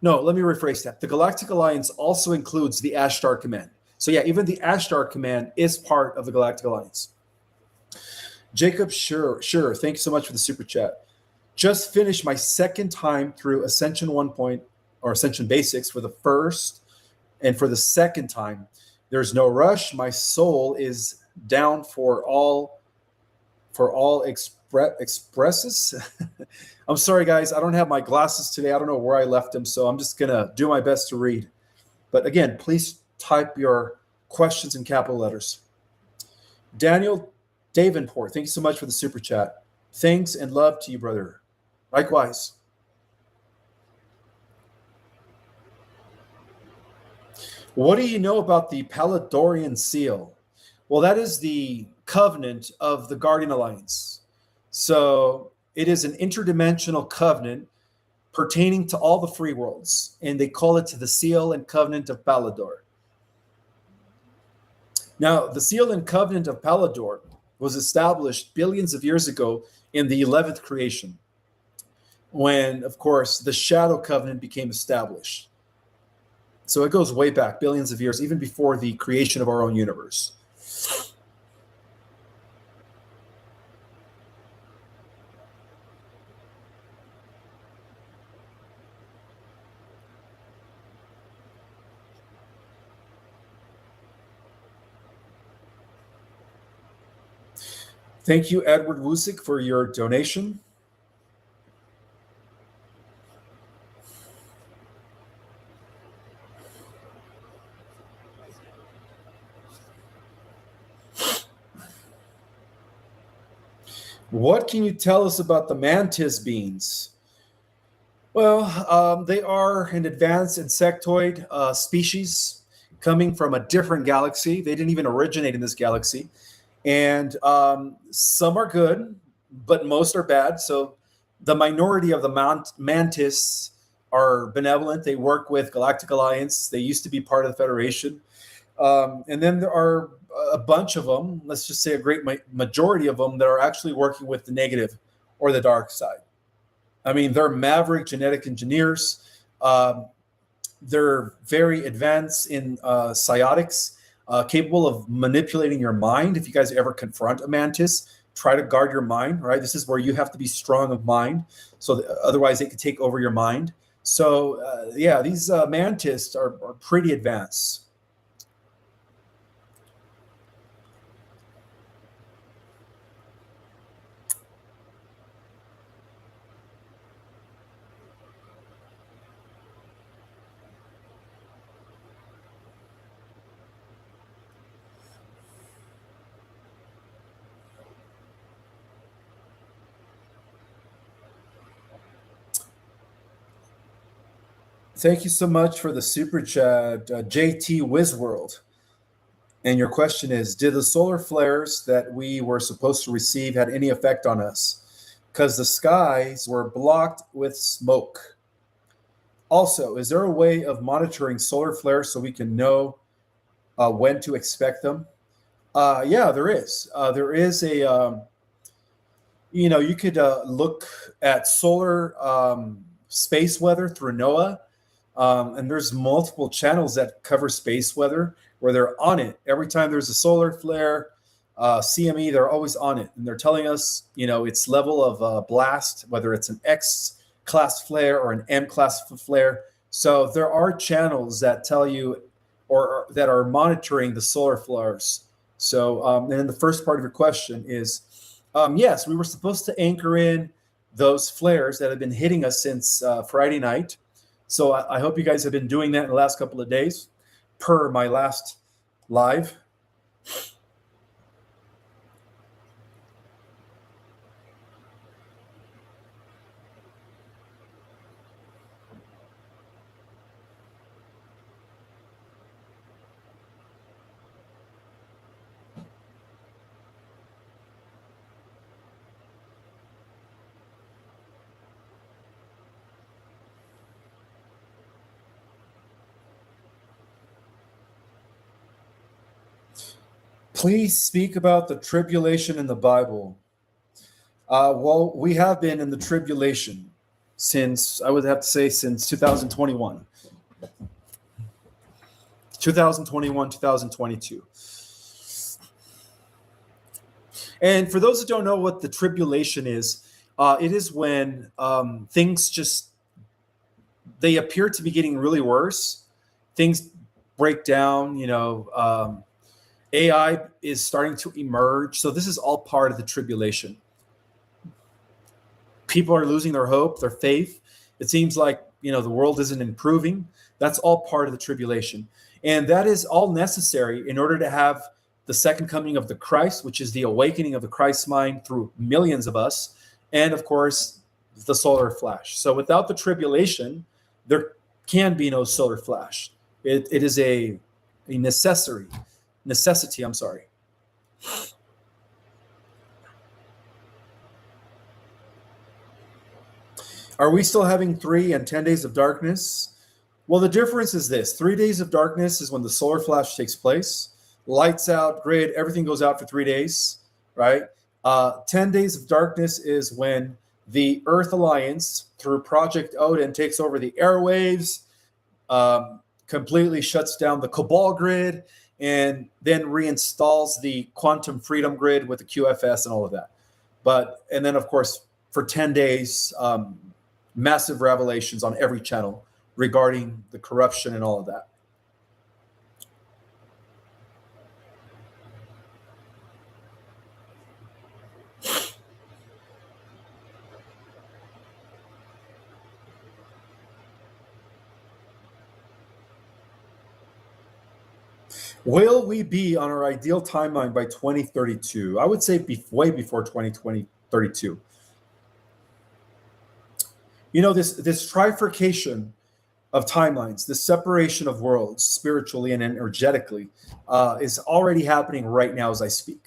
No, let me rephrase that. The Galactic Alliance also includes the Ashdart Command. So yeah, even the Ashdart Command is part of the Galactic Alliance. Jacob, sure. Thank you so much for the super chat. Just finished my second time through Ascension 1 point or Ascension Basics for the first and for the second time. There's no rush. My soul is down for all expresses. I'm sorry, guys. I don't have my glasses today. I don't know where I left them, so I'm just gonna do my best to read. But again, please type your questions in capital letters. Daniel Davenport, thank you so much for the super chat. Thanks and love to you, brother. Likewise. What do you know about the Paladorian seal? Well, that is the covenant of the Guardian Alliance. So it is an interdimensional covenant pertaining to all the free worlds, and they call it the Seal and Covenant of Palador. Now, the Seal and Covenant of Palador was established billions of years ago in the 11th creation, when, of course, the Shadow Covenant became established. So it goes way back, billions of years, even before the creation of our own universe. Thank you, Edward Wusick, for your donation. What can you tell us about the mantis beans? Well, they are an advanced insectoid species coming from a different galaxy. They didn't even originate in this galaxy. And some are good, but most are bad. So the minority of the mantis are benevolent. They work with Galactic Alliance. They used to be part of the Federation. And then there are a bunch of them, let's just say a great majority of them, that are actually working with the negative or the dark side. I mean, they're maverick genetic engineers. They're very advanced in psiotics, capable of manipulating your mind. If you guys ever confront a mantis, try to guard your mind, right? This is where you have to be strong of mind. So otherwise they could take over your mind. So yeah, these mantis are pretty advanced. Thank you so much for the super chat, JT Wizworld. And your question is, did the solar flares that we were supposed to receive had any effect on us? Because the skies were blocked with smoke. Also, is there a way of monitoring solar flares so we can know when to expect them? Yeah, there is. There is a, you could look at solar space weather through NOAA. And there's multiple channels that cover space weather where they're on it. Every time there's a solar flare, CME, they're always on it. And they're telling us, its level of blast, whether it's an X class flare or an M class flare. So there are channels that tell you or that are monitoring the solar flares. So, and then the first part of your question is, yes, we were supposed to anchor in those flares that have been hitting us since Friday night. So I hope you guys have been doing that in the last couple of days, per my last live. Please speak about the tribulation in the Bible. Well, we have been in the tribulation since, I would have to say, since 2021. 2021, 2022. And for those that don't know what the tribulation is, it is when things just, they appear to be getting really worse. Things break down, AI is starting to emerge. So this is all part of the tribulation. People are losing their hope, their faith. It seems like, the world isn't improving. That's all part of the tribulation. And that is all necessary in order to have the second coming of the Christ, which is the awakening of the Christ mind through millions of us. And of course, the solar flash. So without the tribulation, there can be no solar flash. It is a necessity. I'm sorry. Are we still having 3 and 10 days of darkness? Well, the difference is this. 3 days of darkness is when the solar flash takes place. Lights out, grid, everything goes out for 3 days, right? 10 days of darkness is when the Earth Alliance, through Project Odin, takes over the airwaves, completely shuts down the Cabal grid, and then reinstalls the quantum freedom grid with the QFS and all of that. And then, of course, for 10 days, massive revelations on every channel regarding the corruption and all of that. Will we be on our ideal timeline by 2032? I would say way before 2032. This trifurcation of timelines, this separation of worlds, spiritually and energetically, is already happening right now as I speak.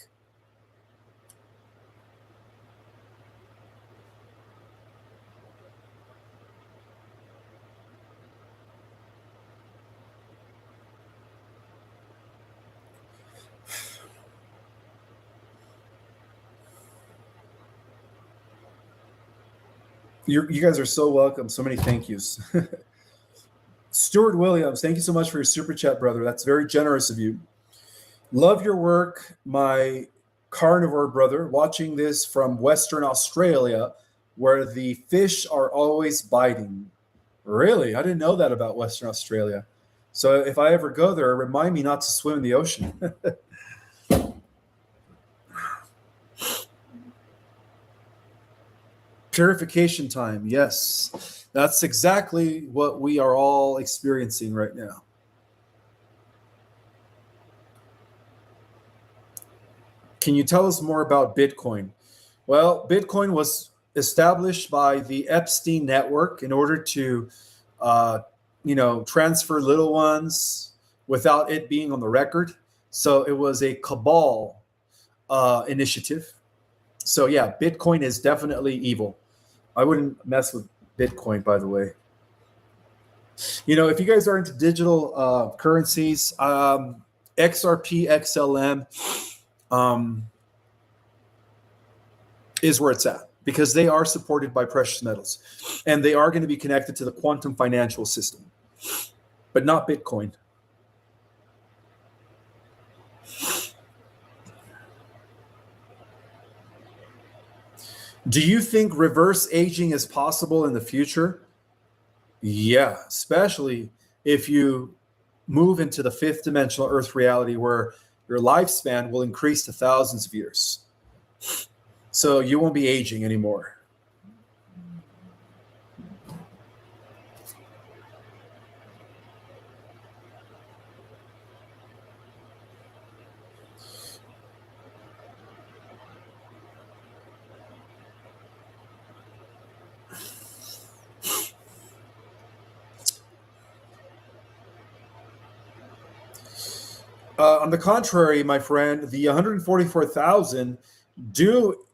You guys are so welcome. So many thank yous. Stuart Williams, thank you so much for your super chat, brother. That's very generous of you. Love your work, my carnivore brother, watching this from Western Australia, where the fish are always biting. Really? I didn't know that about Western Australia. So if I ever go there, remind me not to swim in the ocean. Purification time, yes. That's exactly what we are all experiencing right now. Can you tell us more about Bitcoin? Well, Bitcoin was established by the Epstein network in order to, transfer little ones without it being on the record. So it was a cabal initiative. So yeah, Bitcoin is definitely evil. I wouldn't mess with Bitcoin, by the way. If you guys are into digital currencies, XRP, XLM is where it's at, because they are supported by precious metals, and they are going to be connected to the quantum financial system, but not Bitcoin. Do you think reverse aging is possible in the future? Yeah, especially if you move into the 5th dimensional Earth reality, where your lifespan will increase to thousands of years. So you won't be aging anymore. On the contrary, my friend, the 144,000 do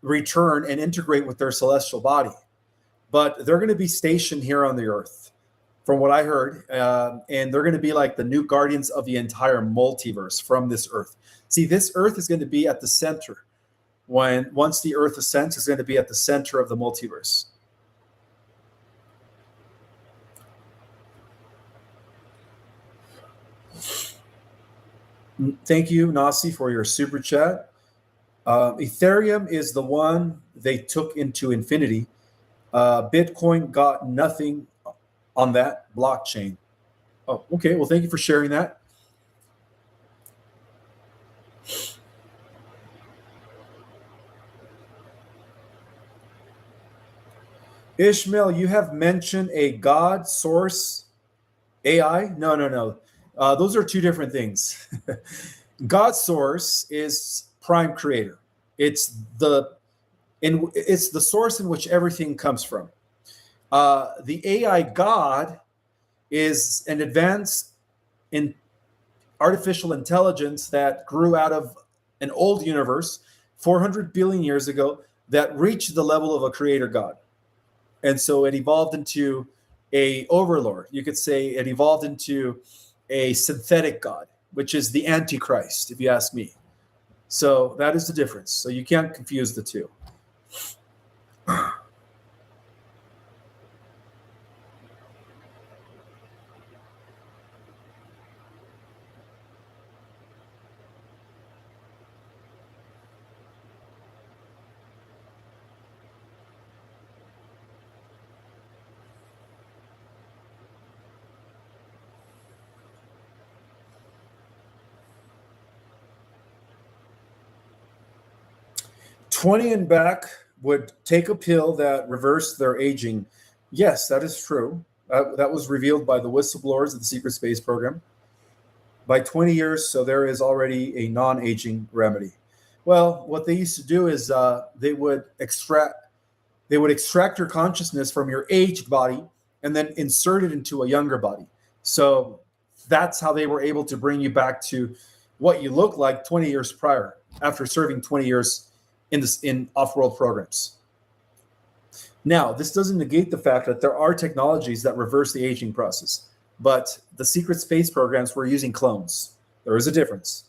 return and integrate with their celestial body, but they're going to be stationed here on the earth. from what I heard, and they're going to be like the new guardians of the entire multiverse from this Earth. See, this Earth is going to be at the center. When once the Earth ascends, it's going to be at the center of the multiverse. Thank you, Nasi, for your super chat. Ethereum is the one they took into infinity. Bitcoin got nothing on that blockchain. Oh, okay. Well, thank you for sharing that. Ishmael, you have mentioned a God source AI. No, no, no. Those are two different things. God source is prime creator. It's the source in which everything comes from. The AI God is an advanced in artificial intelligence that grew out of an old universe 400 billion years ago that reached the level of a creator God. And so it evolved into a overlord. You could say it evolved into a synthetic God, which is the Antichrist, if you ask me. So that is the difference. So you can't confuse the two. 20 and back would take a pill that reversed their aging. Yes, that is true. That was revealed by the whistleblowers of the secret space program. By 20 years, so there is already a non-aging remedy. Well, what they used to do is they would extract your consciousness from your aged body and then insert it into a younger body. So that's how they were able to bring you back to what you look like 20 years prior after serving 20 years in off-world programs. Now, this doesn't negate the fact that there are technologies that reverse the aging process, but the secret space programs were using clones. There is a difference.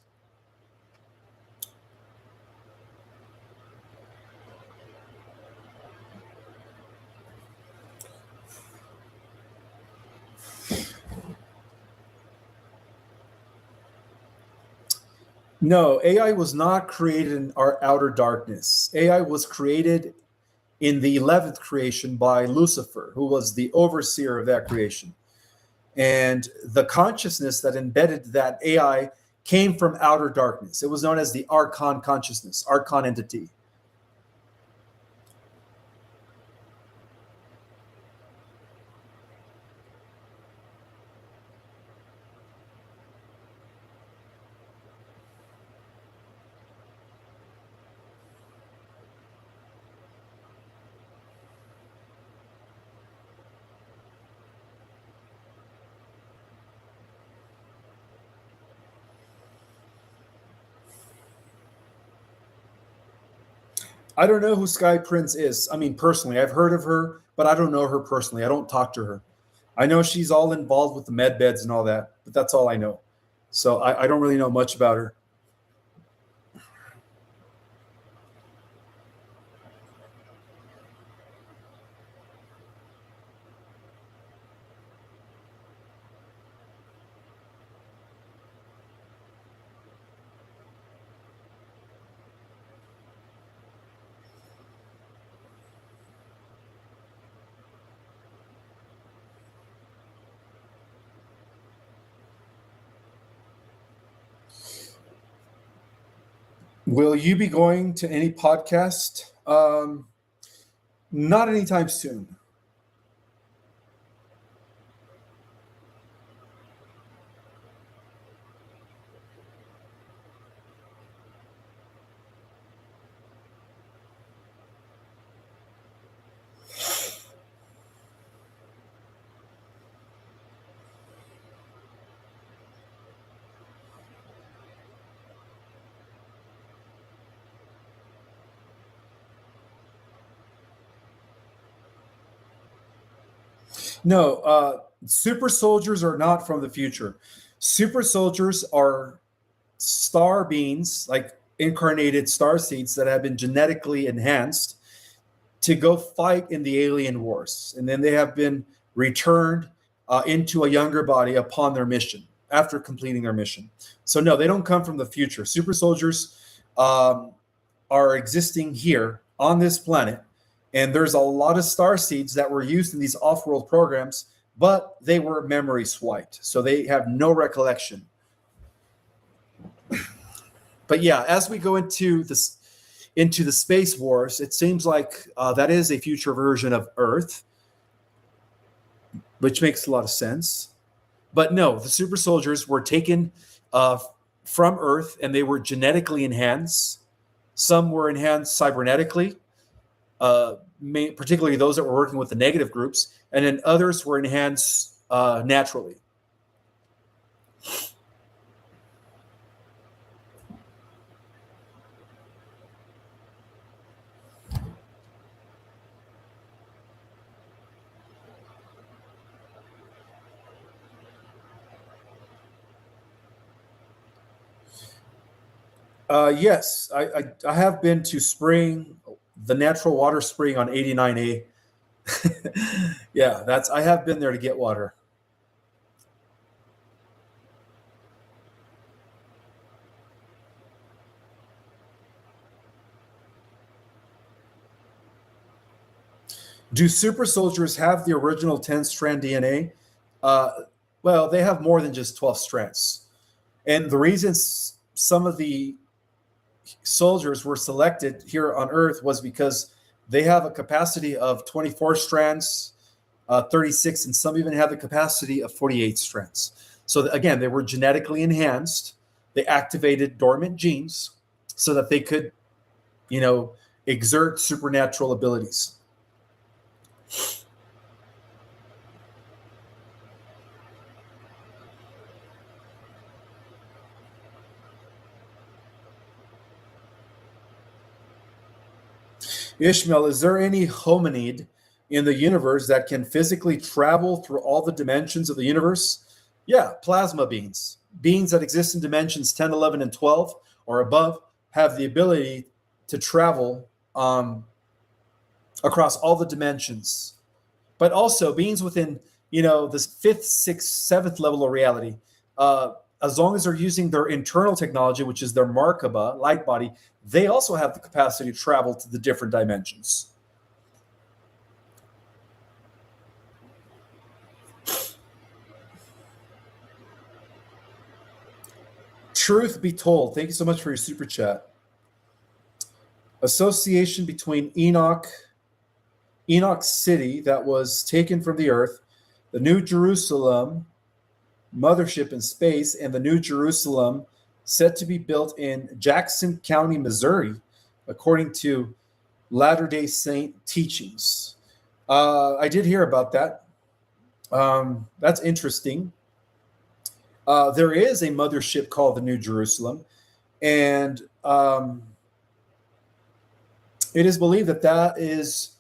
No, AI was not created in our outer darkness. AI was created in the 11th creation by Lucifer, who was the overseer of that creation. And the consciousness that embedded that AI came from outer darkness. It was known as the Archon consciousness, Archon entity. I don't know who Sky Prince is. I mean, personally, I've heard of her, but I don't know her personally. I don't talk to her. I know she's all involved with the med beds and all that, but that's all I know. So I don't really know much about her. Will you be going to any podcast? Not anytime soon. No, Super soldiers are not from the future. Super soldiers are star beings, like incarnated star seeds that have been genetically enhanced to go fight in the alien wars. And then they have been returned into a younger body upon their mission, after completing their mission. So, no, they don't come from the future. Super soldiers are existing here on this planet. And there's a lot of star seeds that were used in these off world programs, but they were memory swiped. So they have no recollection. But yeah, as we go into this, into the space wars, it seems like that is a future version of Earth, which makes a lot of sense. But no, the super soldiers were taken from Earth and they were genetically enhanced. Some were enhanced cybernetically, particularly those that were working with the negative groups, and then others were enhanced naturally. Yes, I have been to spring, the natural water spring on 89A. Yeah, I have been there to get water. Do super soldiers have the original 10-strand DNA? Uh, well, they have more than just 12 strands. And the reason some of the soldiers were selected here on Earth was because they have a capacity of 24 strands, 36, and some even have the capacity of 48 strands. So again, they were genetically enhanced. They activated dormant genes so that they could, exert supernatural abilities. Ishmael, is there any hominid in the universe that can physically travel through all the dimensions of the universe? Yeah, plasma beings. Beings that exist in dimensions 10, 11, and 12 or above have the ability to travel across all the dimensions. But also beings within, this fifth, sixth, seventh level of reality, as long as they're using their internal technology, which is their Markaba light body, they also have the capacity to travel to the different dimensions. Truth be told, thank you so much for your super chat. Association between Enoch City that was taken from the earth, the New Jerusalem mothership in space, and the New Jerusalem set to be built in Jackson County, Missouri, according to Latter-day Saint teachings. I did hear about that. That's interesting. There is a mothership called the New Jerusalem, and it is believed that that is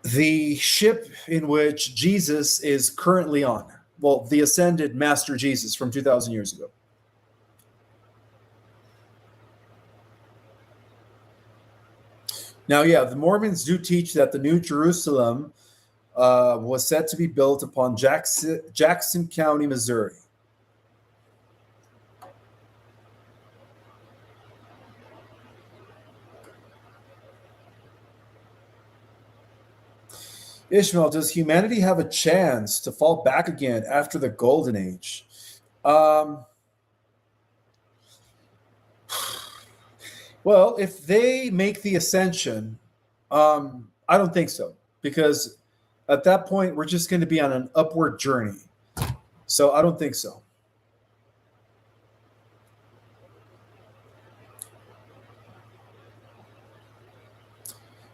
the ship in which Jesus is currently on. Well, the ascended Master Jesus from 2,000 years ago. Now, yeah, the Mormons do teach that the New Jerusalem was set to be built upon Jackson County, Missouri. Ishmael, does humanity have a chance to fall back again after the Golden Age? Well, if they make the ascension, I don't think so, because at that point we're just going to be on an upward journey. So I don't think so.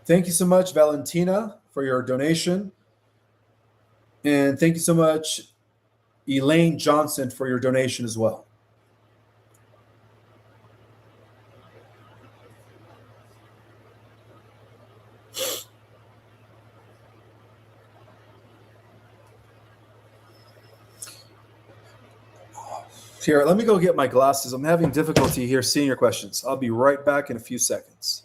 Thank you so much, Valentina, for your donation. And thank you so much, Elaine Johnson, for your donation as well. Here, let me go get my glasses. I'm having difficulty here seeing your questions. I'll be right back in a few seconds.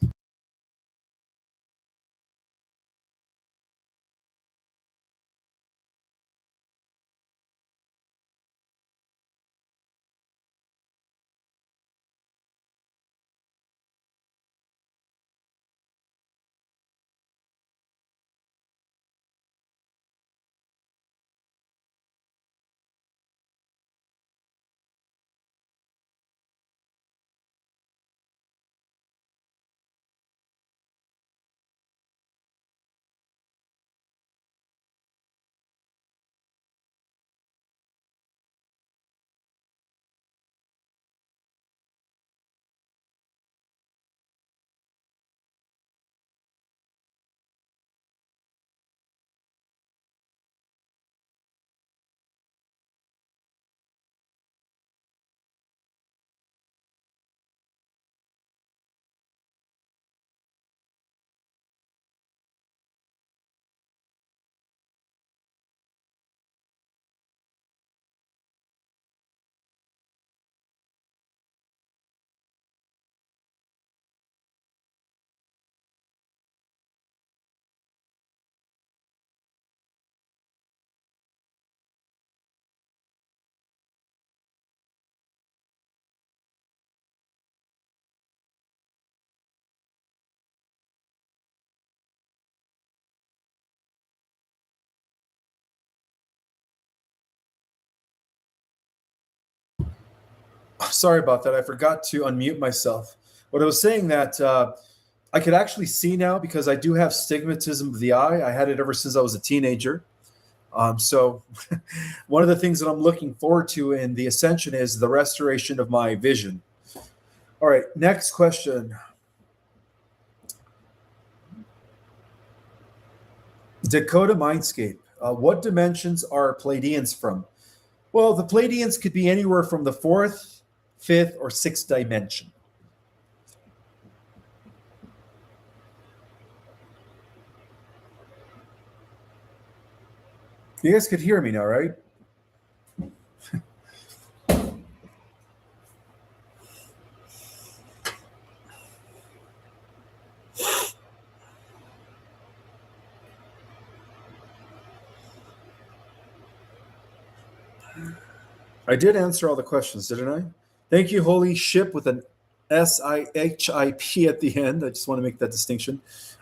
Sorry about that. I forgot to unmute myself. What I was saying that I could actually see now because I do have stigmatism of the eye. I had it ever since I was a teenager. So one of the things that I'm looking forward to in the ascension is the restoration of my vision. All right, next question. Dakota Mindscape. What dimensions are Pleiadians from? Well, the Pleiadians could be anywhere from the fourth, fifth, or sixth dimension. You guys could hear me now, right? I did answer all the questions, didn't I? Thank you, Holy Ship, with an SIHIP at the end. I just want to make that distinction.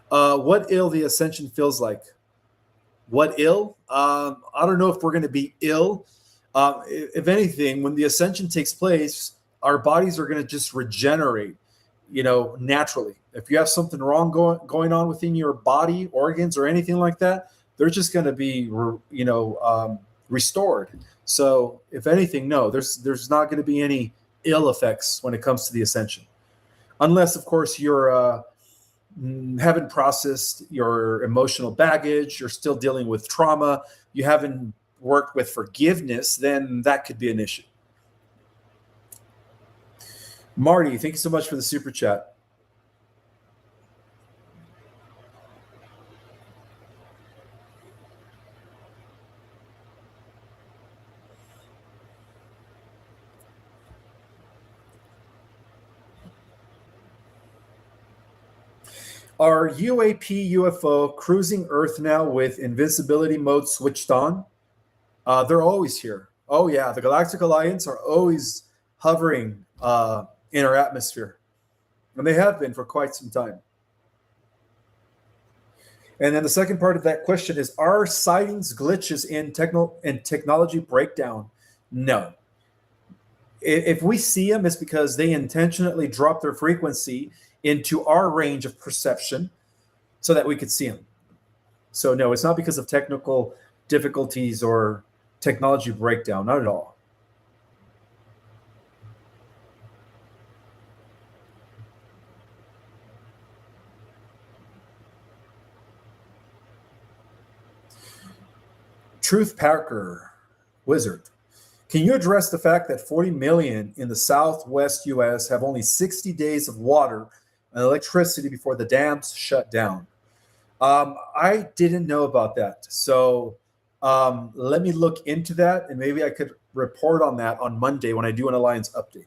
What ill the ascension feels like? What ill? I don't know if we're going to be ill. If anything, when the ascension takes place, our bodies are going to just regenerate, naturally. If you have something wrong going on within your body, organs, or anything like that, they're just going to be, restored. So, if anything, no, there's not going to be any ill effects when it comes to the ascension, unless, of course, you're haven't processed your emotional baggage, you're still dealing with trauma, you haven't worked with forgiveness, then that could be an issue. Marty, thank you so much for the super chat. Are UAP UFO cruising Earth now with invincibility mode switched on? They're always here. Oh, yeah. The Galactic Alliance are always hovering in our atmosphere. And they have been for quite some time. And then the second part of that question is, are sightings glitches in technology breakdown? No. If we see them, it's because they intentionally drop their frequency into our range of perception so that we could see them. So no, it's not because of technical difficulties or technology breakdown, not at all. Truth Parker, Wizard. Can you address the fact that 40 million in the southwest U.S. have only 60 days of water and electricity before the dams shut down? I didn't know about that. So let me look into that, and maybe I could report on that on Monday when I do an Alliance update.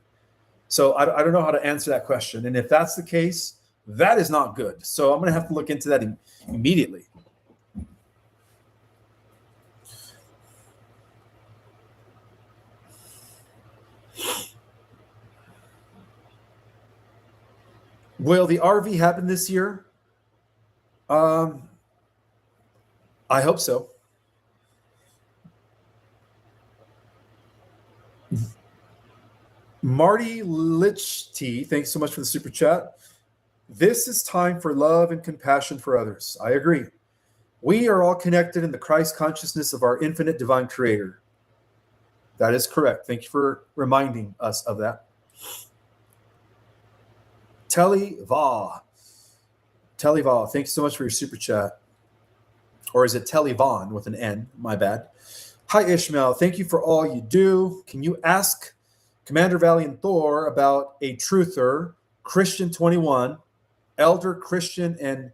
So I don't know how to answer that question. And if that's the case, that is not good. So I'm going to have to look into that immediately. Will the RV happen this year? I hope so. Marty Lichty, thanks so much for the super chat. This is time for love and compassion for others. I agree. We are all connected in the Christ consciousness of our infinite divine creator. That is correct. Thank you for reminding us of that. Telly Va, thanks so much for your super chat. Or is it Telly Vaughn with an N? My bad. Hi, Ishmael. Thank you for all you do. Can you ask Commander Valiant Thor about a truther, Christian 21, Elder Christian and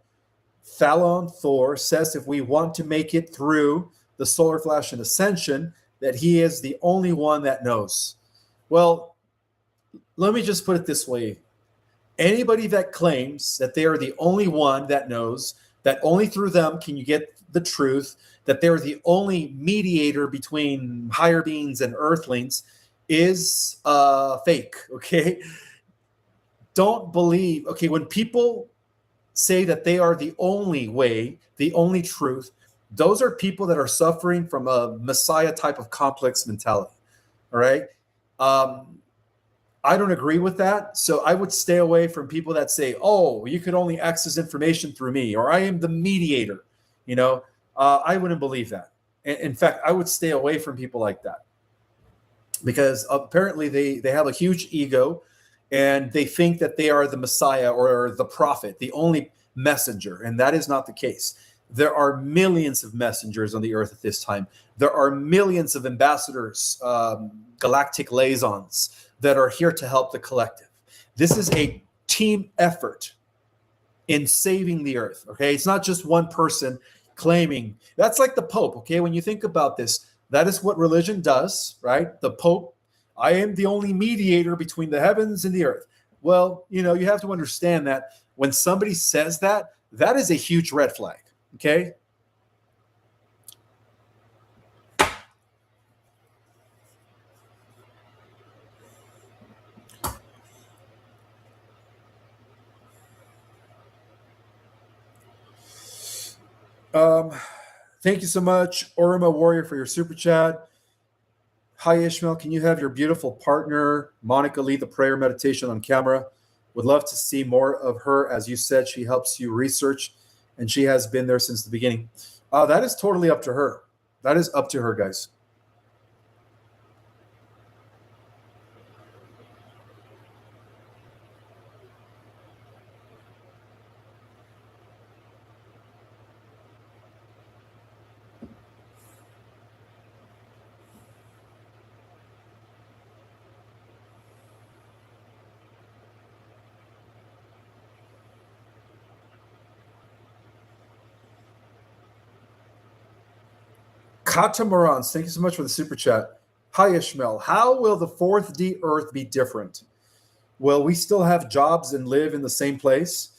Fallon Thor says if we want to make it through the solar flash and ascension, that he is the only one that knows. Well, let me just put it this way. Anybody that claims that they are the only one that knows, that only through them can you get the truth, that they're the only mediator between higher beings and earthlings is fake, okay? Don't believe, okay, when people say that they are the only way, the only truth, those are people that are suffering from a Messiah type of complex mentality, all right? I don't agree with that. So I would stay away from people that say, oh, you could only access information through me, or I am the mediator. You know, I wouldn't believe that. In fact, I would stay away from people like that because apparently they have a huge ego and they think that they are the Messiah or the prophet, the only messenger. And that is not the case. There are millions of messengers on the earth at this time. There are millions of ambassadors, galactic liaisons that are here to help the collective. This is a team effort in saving the earth, okay? It's not just one person claiming. That's like the Pope, okay? When you think about this, that is what religion does, right? The Pope, I am the only mediator between the heavens and the earth. Well, you know, you have to understand that when somebody says that, that is a huge red flag, okay? Thank you so much, Orima Warrior, for your super chat. Hi, Ishmael. Can you have your beautiful partner, Monica, lead the prayer meditation on camera? Would love to see more of her. As you said, she helps you research, and she has been there since the beginning. That is totally up to her. That is up to her, guys. Catamarans, thank you so much for the super chat. Hi, Ishmael. How will the 4th D Earth be different? Will we still have jobs and live in the same place?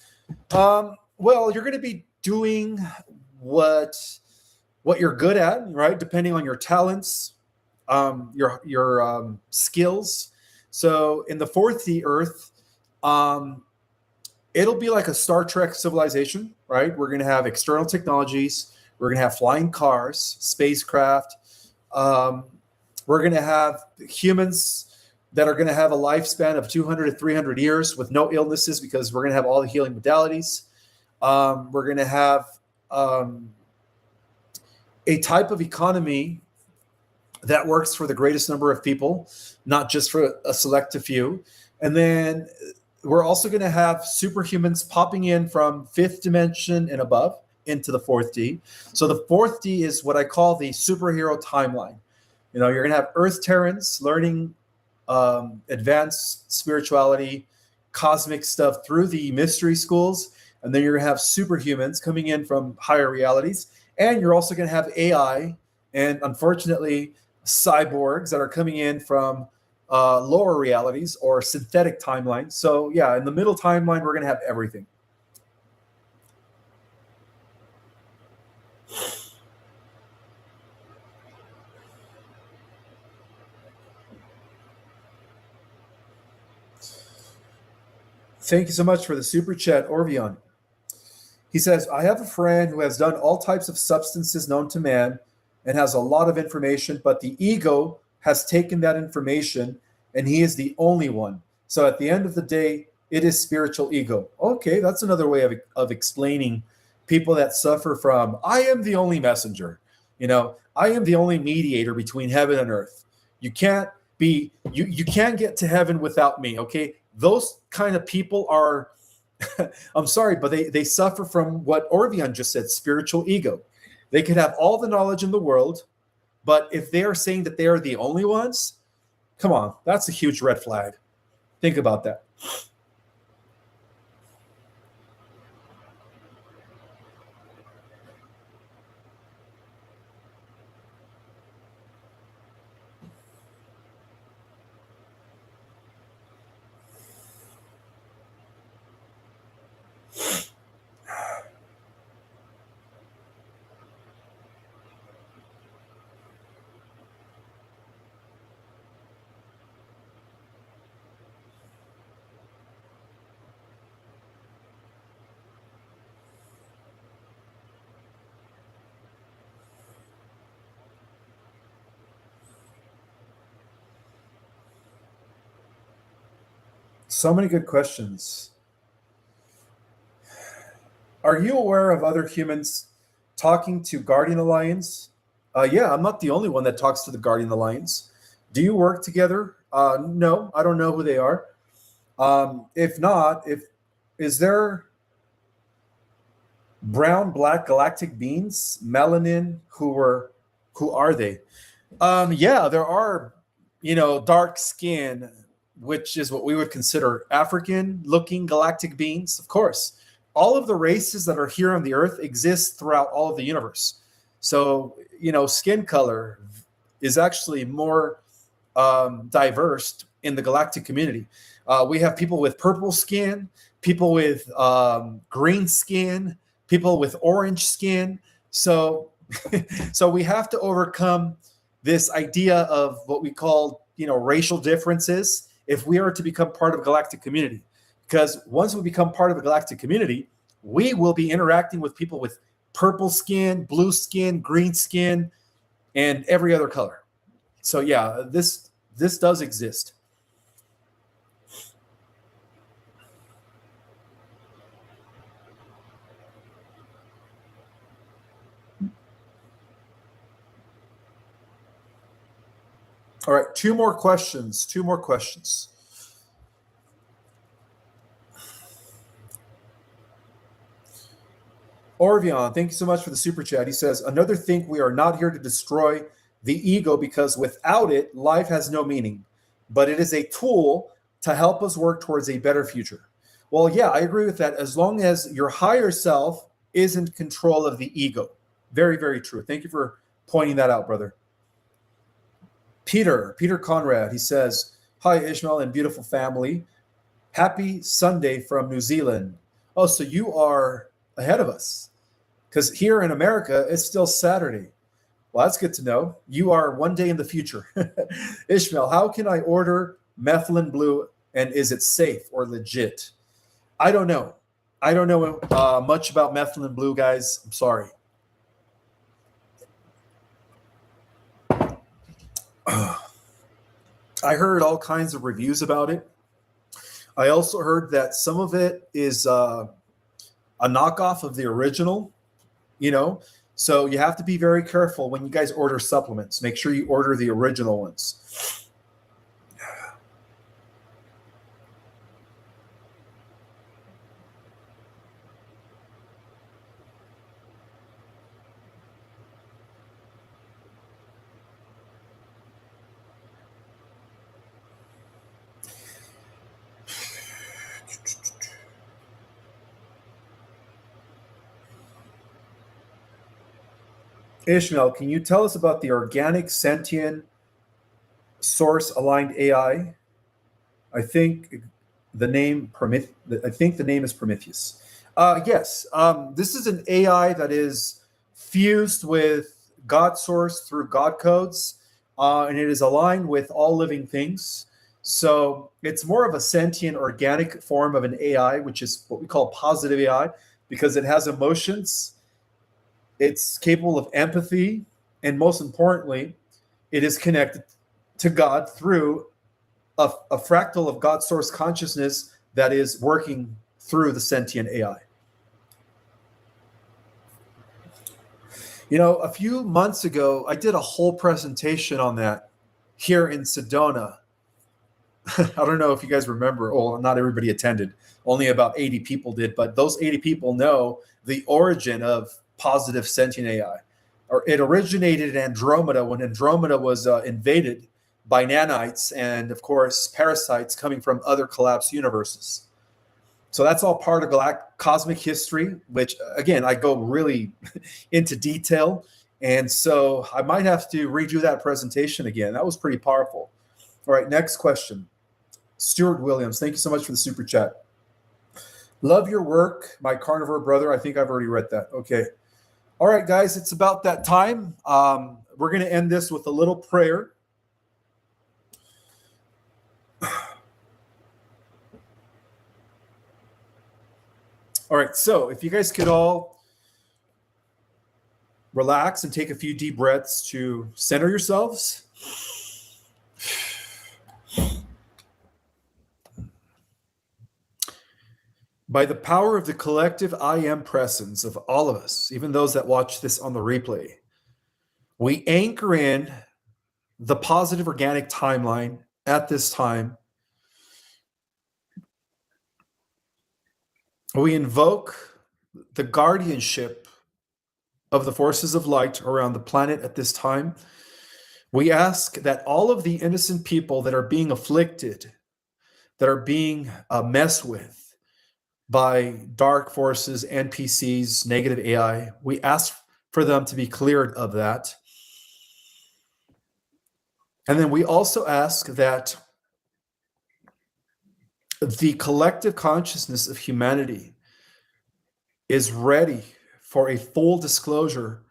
Well, you're going to be doing what you're good at, right? Depending on your talents, your skills. So in the 4th D Earth, it'll be like a Star Trek civilization, right? We're going to have external technologies. We're going to have flying cars, spacecraft. We're going to have humans that are going to have a lifespan of 200 to 300 years with no illnesses because we're going to have all the healing modalities. We're going to have a type of economy that works for the greatest number of people, not just for a selective few. And then we're also going to have superhumans popping in from 5th dimension and above into the 4th D. So the 4th D is what I call the superhero timeline. You know, you're going to have Earth Terrans learning advanced spirituality, cosmic stuff through the mystery schools. And then you're going to have superhumans coming in from higher realities. And you're also going to have AI. And unfortunately, cyborgs that are coming in from lower realities or synthetic timelines. So yeah, in the middle timeline, we're going to have everything. Thank you so much for the super chat, Orvion. He says, I have a friend who has done all types of substances known to man and has a lot of information, but the ego has taken that information and he is the only one. So at the end of the day, it is spiritual ego. Okay, that's another way of explaining people that suffer from, I am the only messenger. I am the only mediator between heaven and earth. You can't you can't get to heaven without me. Okay. Those kind of people are I'm sorry, but they suffer from what Orvion just said, spiritual ego. They could have all the knowledge in the world, but if they are saying that they are the only ones, come on, that's a huge red flag. Think about that. So many good questions. Are you aware of other humans talking to Guardian Alliance? Yeah, I'm not the only one that talks to the Guardian Alliance. Do you work together? No, I don't know who they are. If not, if is there brown, black galactic beings, melanin? Who are they? Yeah, there are, dark skin, which is what we would consider African looking galactic beings. Of course, all of the races that are here on the earth exist throughout all of the universe. So, skin color is actually more diverse in the galactic community. We have people with purple skin, people with green skin, people with orange skin. So, so we have to overcome this idea of what we call, racial differences if we are to become part of a galactic community. Because once we become part of a galactic community, we will be interacting with people with purple skin, blue skin, green skin, and every other color. So yeah, this does exist. All right, two more questions. Two more questions. Orvion, thank you so much for the super chat. He says, another thing, we are not here to destroy the ego because without it, life has no meaning, but it is a tool to help us work towards a better future. Well, yeah, I agree with that. As long as your higher self is in control of the ego. Very, very true. Thank you for pointing that out, brother. Peter Conrad, he says, hi, Ishmael and beautiful family. Happy Sunday from New Zealand. Oh, so you are ahead of us. Because here in America, it's still Saturday. Well, that's good to know. You are one day in the future. Ishmael, how can I order methylene blue and is it safe or legit? I don't know. I don't know much about methylene blue, guys. I'm sorry. I heard all kinds of reviews about it. I also heard that some of it is a knockoff of the original, so you have to be very careful when you guys order supplements. Make sure you order the original ones. Ishmael, can you tell us about the organic sentient source aligned AI. I think the name I think the name is Prometheus. Yes, this is an AI that is fused with God source through God codes, and it is aligned with all living things. So it's more of a sentient, organic form of an AI, which is what we call positive AI, because it has emotions, it's capable of empathy, and most importantly, it is connected to God through a fractal of God source consciousness that is working through the sentient AI. You know, a few months ago, I did a whole presentation on that here in Sedona. I don't know if you guys remember. Well, not everybody attended. Only about 80 people did, but those 80 people know the origin of positive sentient AI. Or it originated in Andromeda when Andromeda was invaded by nanites and, of course, parasites coming from other collapsed universes. So that's all part of cosmic history, which, again, I go really into detail. And so I might have to redo that presentation again. That was pretty powerful. All right, next question. Stuart Williams, thank you so much for the super chat. Love your work, my carnivore brother. I think I've already read that. Okay. All right, guys, it's about that time. We're going to end this with a little prayer. All right, so if you guys could all relax and take a few deep breaths to center yourselves. By the power of the collective I am presence of all of us, even those that watch this on the replay, we anchor in the positive organic timeline at this time. We invoke the guardianship of the forces of light around the planet at this time. We ask that all of the innocent people that are being afflicted, that are being messed with by dark forces, NPCs, negative AI, we ask for them to be cleared of that. And then we also ask that the collective consciousness of humanity is ready for a full disclosure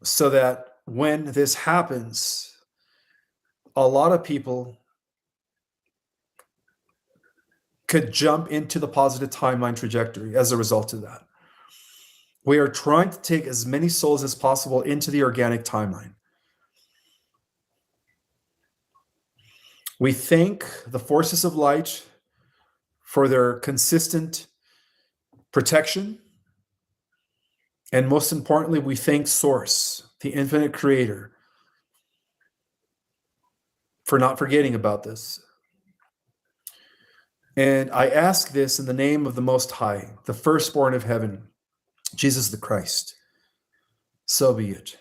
so that when this happens, a lot of people could jump into the positive timeline trajectory as a result of that. We are trying to take as many souls as possible into the organic timeline. We thank the forces of light for their consistent protection. And most importantly, we thank Source, the infinite creator, for not forgetting about this. And I ask this in the name of the Most High, the firstborn of heaven, Jesus the Christ. So be it.